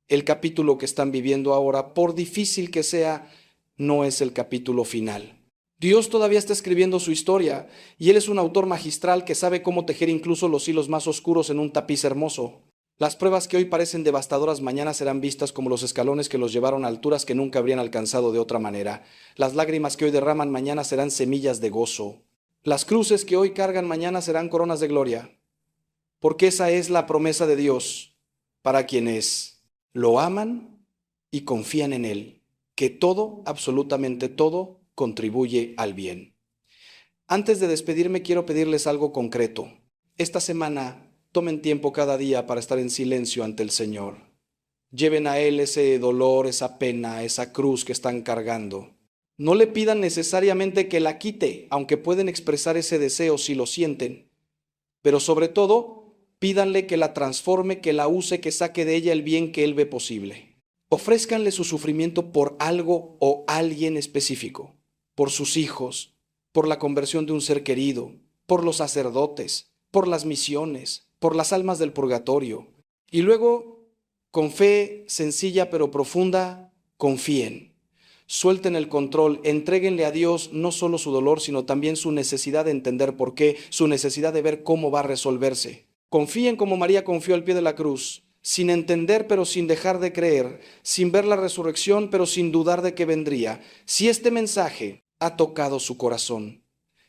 El capítulo que están viviendo ahora, por difícil que sea, no es el capítulo final. Dios todavía está escribiendo su historia y Él es un autor magistral que sabe cómo tejer incluso los hilos más oscuros en un tapiz hermoso. Las pruebas que hoy parecen devastadoras mañana serán vistas como los escalones que los llevaron a alturas que nunca habrían alcanzado de otra manera. Las lágrimas que hoy derraman mañana serán semillas de gozo. Las cruces que hoy cargan mañana serán coronas de gloria. Porque esa es la promesa de Dios para quienes lo aman y confían en Él, que todo, absolutamente todo, contribuye al bien. Antes de despedirme, quiero pedirles algo concreto. Esta semana, tomen tiempo cada día para estar en silencio ante el Señor. Lleven a Él ese dolor, esa pena, esa cruz que están cargando. No le pidan necesariamente que la quite, aunque pueden expresar ese deseo si lo sienten. Pero sobre todo, pídanle que la transforme, que la use, que saque de ella el bien que Él ve posible. Ofrézcanle su sufrimiento por algo o alguien específico, por sus hijos, por la conversión de un ser querido, por los sacerdotes, por las misiones, por las almas del purgatorio. Y luego, con fe sencilla pero profunda, confíen. Suelten el control, entréguenle a Dios no solo su dolor, sino también su necesidad de entender por qué, su necesidad de ver cómo va a resolverse. Confíen como María confió al pie de la cruz, sin entender pero sin dejar de creer, sin ver la resurrección pero sin dudar de que vendría. Si este mensaje ha tocado su corazón,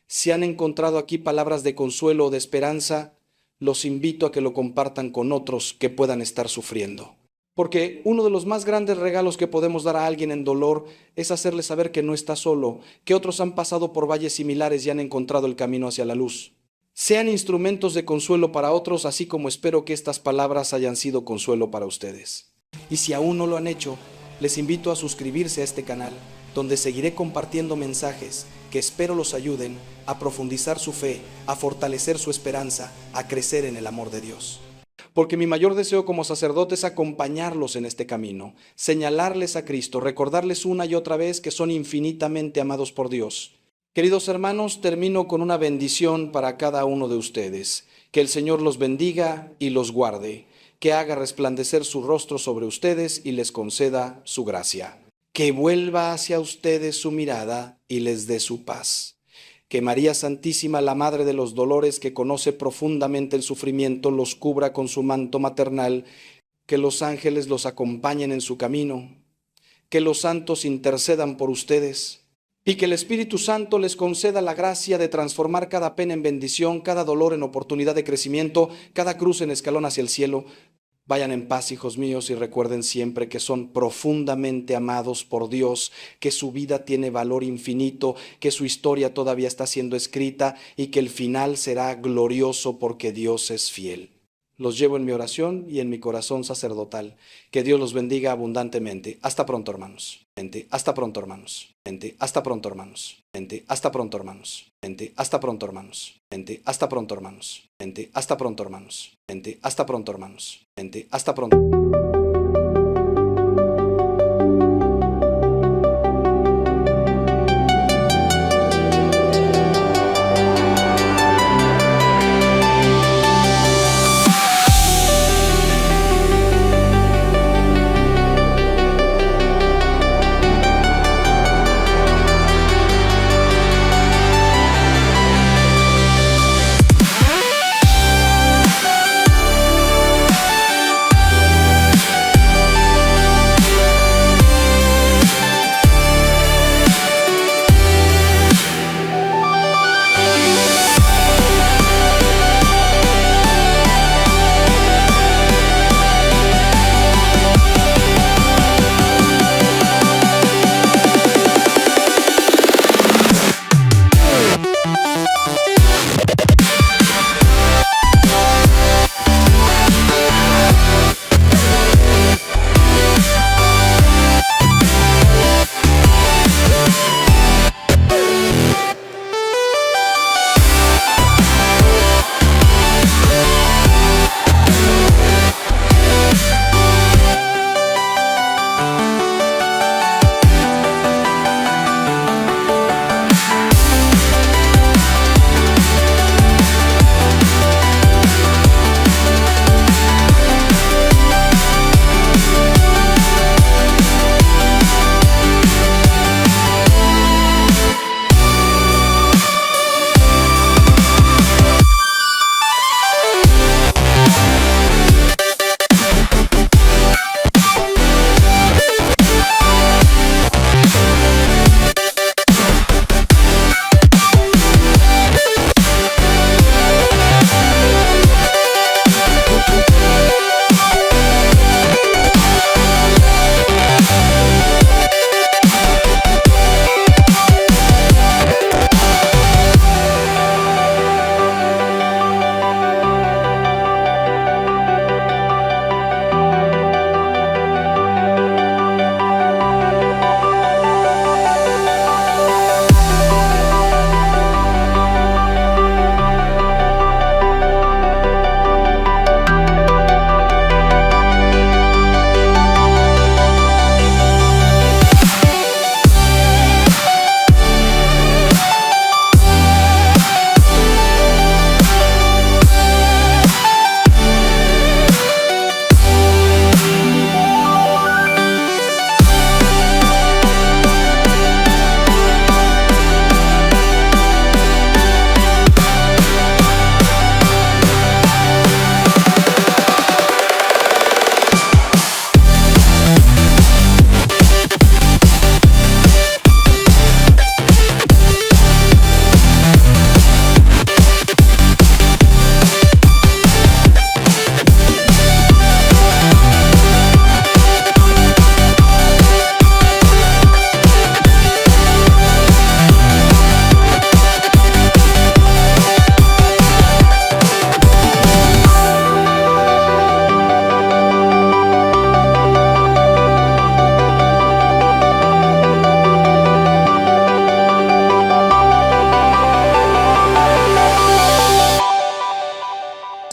si han encontrado aquí palabras de consuelo o de esperanza, los invito a que lo compartan con otros que puedan estar sufriendo. Porque uno de los más grandes regalos que podemos dar a alguien en dolor es hacerle saber que no está solo, que otros han pasado por valles similares y han encontrado el camino hacia la luz. Sean instrumentos de consuelo para otros, así como espero que estas palabras hayan sido consuelo para ustedes. Y si aún no lo han hecho, les invito a suscribirse a este canal, donde seguiré compartiendo mensajes que espero los ayuden a profundizar su fe, a fortalecer su esperanza, a crecer en el amor de Dios. Porque mi mayor deseo como sacerdote es acompañarlos en este camino, señalarles a Cristo, recordarles una y otra vez que son infinitamente amados por Dios. Queridos hermanos, termino con una bendición para cada uno de ustedes. Que el Señor los bendiga y los guarde, que haga resplandecer su rostro sobre ustedes y les conceda su gracia. Que vuelva hacia ustedes su mirada y les dé su paz. Que María Santísima, la Madre de los Dolores, que conoce profundamente el sufrimiento, los cubra con su manto maternal, que los ángeles los acompañen en su camino, que los santos intercedan por ustedes, y que el Espíritu Santo les conceda la gracia de transformar cada pena en bendición, cada dolor en oportunidad de crecimiento, cada cruz en escalón hacia el cielo. Vayan en paz, hijos míos, y recuerden siempre que son profundamente amados por Dios, que su vida tiene valor infinito, que su historia todavía está siendo escrita y que el final será glorioso porque Dios es fiel. Los llevo en mi oración y en mi corazón sacerdotal. Que Dios los bendiga abundantemente. Hasta pronto, hermanos. Hasta pronto, hermanos. Hasta pronto, hermanos. Hasta pronto, hermanos. Hasta pronto, hermanos. Hasta pronto, hermanos. Hasta pronto, hermanos. Hasta pronto, hermanos. Hasta pronto.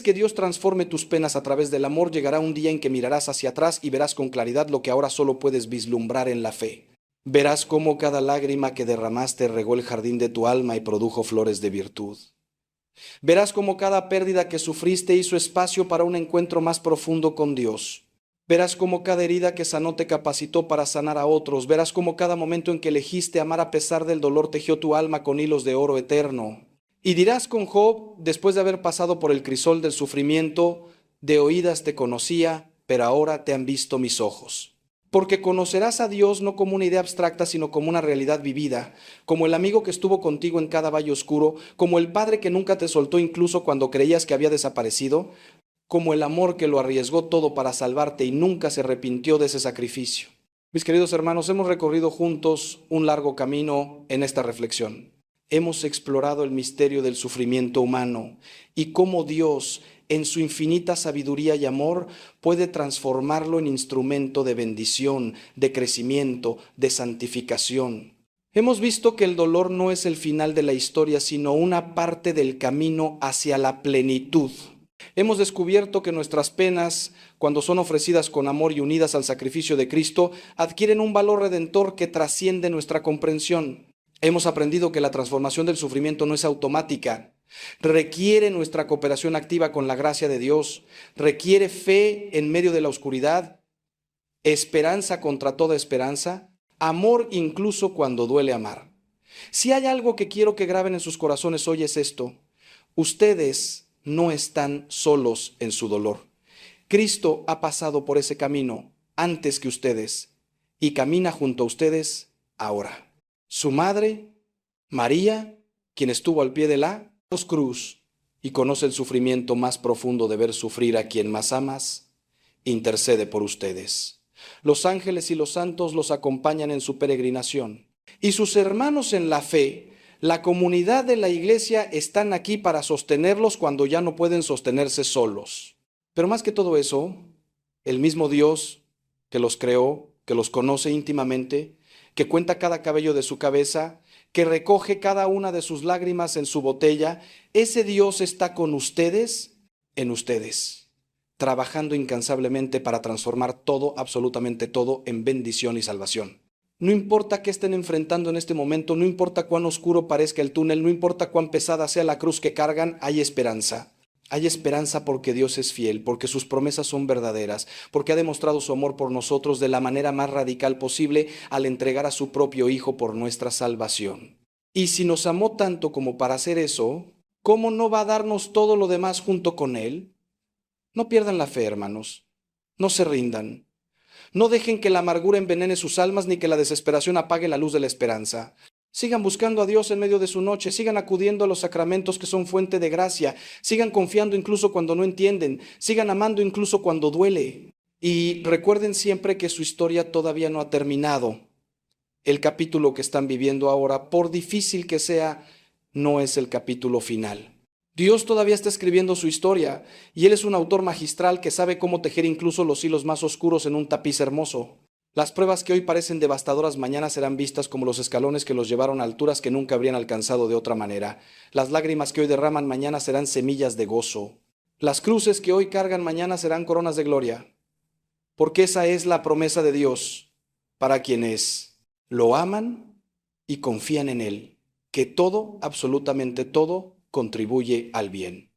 que Dios transforme tus penas a través del amor, llegará un día en que mirarás hacia atrás y verás con claridad lo que ahora solo puedes vislumbrar en la fe. Verás cómo cada lágrima que derramaste regó el jardín de tu alma y produjo flores de virtud. Verás cómo cada pérdida que sufriste hizo espacio para un encuentro más profundo con Dios. Verás cómo cada herida que sanó te capacitó para sanar a otros. Verás cómo cada momento en que elegiste amar a pesar del dolor tejió tu alma con hilos de oro eterno. Y dirás con Job, después de haber pasado por el crisol del sufrimiento, de oídas te conocía, pero ahora te han visto mis ojos. Porque conocerás a Dios no como una idea abstracta, sino como una realidad vivida, como el amigo que estuvo contigo en cada valle oscuro, como el padre que nunca te soltó incluso cuando creías que había desaparecido, como el amor que lo arriesgó todo para salvarte y nunca se arrepintió de ese sacrificio. Mis queridos hermanos, hemos recorrido juntos un largo camino en esta reflexión. Hemos explorado el misterio del sufrimiento humano y cómo Dios, en su infinita sabiduría y amor, puede transformarlo en instrumento de bendición, de crecimiento, de santificación. Hemos visto que el dolor no es el final de la historia, sino una parte del camino hacia la plenitud. Hemos descubierto que nuestras penas, cuando son ofrecidas con amor y unidas al sacrificio de Cristo, adquieren un valor redentor que trasciende nuestra comprensión. Hemos aprendido que la transformación del sufrimiento no es automática, requiere nuestra cooperación activa con la gracia de Dios, requiere fe en medio de la oscuridad, esperanza contra toda esperanza, amor incluso cuando duele amar. Si hay algo que quiero que graben en sus corazones hoy es esto: ustedes no están solos en su dolor. Cristo ha pasado por ese camino antes que ustedes y camina junto a ustedes ahora. Su madre, María, quien estuvo al pie de la cruz y conoce el sufrimiento más profundo de ver sufrir a quien más amas, intercede por ustedes. Los ángeles y los santos los acompañan en su peregrinación. Y sus hermanos en la fe, la comunidad de la iglesia, están aquí para sostenerlos cuando ya no pueden sostenerse solos. Pero más que todo eso, el mismo Dios que los creó, que los conoce íntimamente, que cuenta cada cabello de su cabeza, que recoge cada una de sus lágrimas en su botella, ese Dios está con ustedes, en ustedes, trabajando incansablemente para transformar todo, absolutamente todo, en bendición y salvación. No importa qué estén enfrentando en este momento, no importa cuán oscuro parezca el túnel, no importa cuán pesada sea la cruz que cargan, hay esperanza. Hay esperanza porque Dios es fiel, porque sus promesas son verdaderas, porque ha demostrado su amor por nosotros de la manera más radical posible al entregar a su propio Hijo por nuestra salvación. Y si nos amó tanto como para hacer eso, ¿cómo no va a darnos todo lo demás junto con Él? No pierdan la fe, hermanos. No se rindan. No dejen que la amargura envenene sus almas ni que la desesperación apague la luz de la esperanza. Sigan buscando a Dios en medio de su noche, sigan acudiendo a los sacramentos que son fuente de gracia, sigan confiando incluso cuando no entienden, sigan amando incluso cuando duele. Y recuerden siempre que su historia todavía no ha terminado. El capítulo que están viviendo ahora, por difícil que sea, no es el capítulo final. Dios todavía está escribiendo su historia y Él es un autor magistral que sabe cómo tejer incluso los hilos más oscuros en un tapiz hermoso. Las pruebas que hoy parecen devastadoras mañana serán vistas como los escalones que los llevaron a alturas que nunca habrían alcanzado de otra manera. Las lágrimas que hoy derraman mañana serán semillas de gozo. Las cruces que hoy cargan mañana serán coronas de gloria. Porque esa es la promesa de Dios para quienes lo aman y confían en Él, que todo, absolutamente todo, contribuye al bien.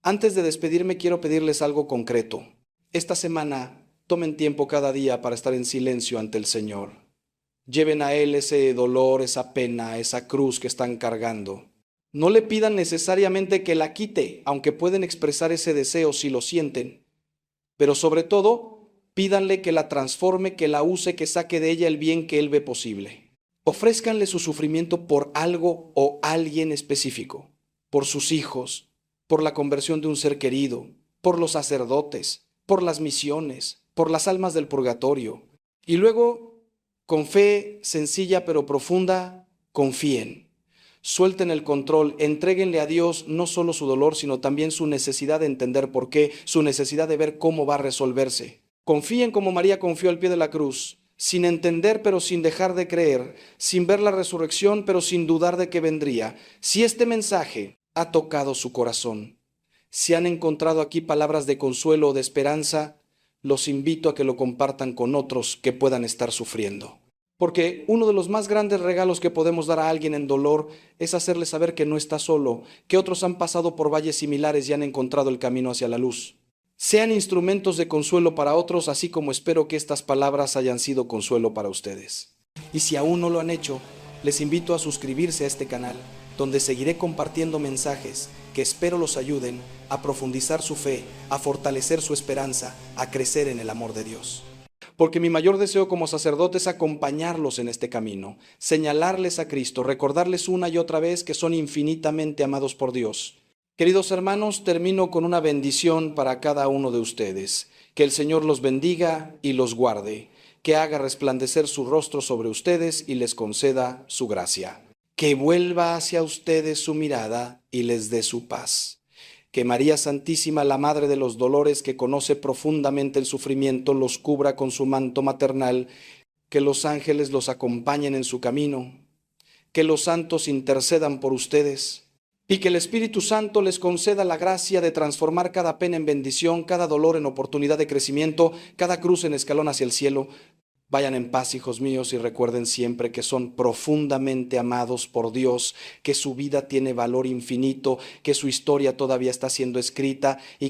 Antes de despedirme, quiero pedirles algo concreto. Esta semana, tomen tiempo cada día para estar en silencio ante el Señor. Lleven a Él ese dolor, esa pena, esa cruz que están cargando. No le pidan necesariamente que la quite, aunque pueden expresar ese deseo si lo sienten. Pero sobre todo, pídanle que la transforme, que la use, que saque de ella el bien que Él ve posible. Ofrézcanle su sufrimiento por algo o alguien específico, por sus hijos, por la conversión de un ser querido, por los sacerdotes, por las misiones, por las almas del purgatorio. Y luego, con fe sencilla pero profunda, confíen. Suelten el control, entréguenle a Dios no solo su dolor, sino también su necesidad de entender por qué, su necesidad de ver cómo va a resolverse. Confíen como María confió al pie de la cruz, sin entender pero sin dejar de creer, sin ver la resurrección pero sin dudar de que vendría. Si este mensaje ha tocado su corazón, Si han encontrado aquí palabras de consuelo o de esperanza, los invito a que lo compartan con otros que puedan estar sufriendo. Porque uno de los más grandes regalos que podemos dar a alguien en dolor es hacerle saber que no está solo, que otros han pasado por valles similares y han encontrado el camino hacia la luz. Sean instrumentos de consuelo para otros, así como espero que estas palabras hayan sido consuelo para ustedes. Y si aún no lo han hecho, les invito a suscribirse a este canal, donde seguiré compartiendo mensajes que espero los ayuden a profundizar su fe, a fortalecer su esperanza, a crecer en el amor de Dios. Porque mi mayor deseo como sacerdote es acompañarlos en este camino, señalarles a Cristo, recordarles una y otra vez que son infinitamente amados por Dios. Queridos hermanos, termino con una bendición para cada uno de ustedes. Que el Señor los bendiga y los guarde, que haga resplandecer su rostro sobre ustedes y les conceda su gracia. Que vuelva hacia ustedes su mirada y les dé su paz. Que María Santísima, la Madre de los Dolores, que conoce profundamente el sufrimiento, los cubra con su manto maternal. Que los ángeles los acompañen en su camino. Que los santos intercedan por ustedes. Y que el Espíritu Santo les conceda la gracia de transformar cada pena en bendición, cada dolor en oportunidad de crecimiento, cada cruz en escalón hacia el cielo. Vayan en paz, hijos míos, y recuerden siempre que son profundamente amados por Dios, que su vida tiene valor infinito, que su historia todavía está siendo escrita y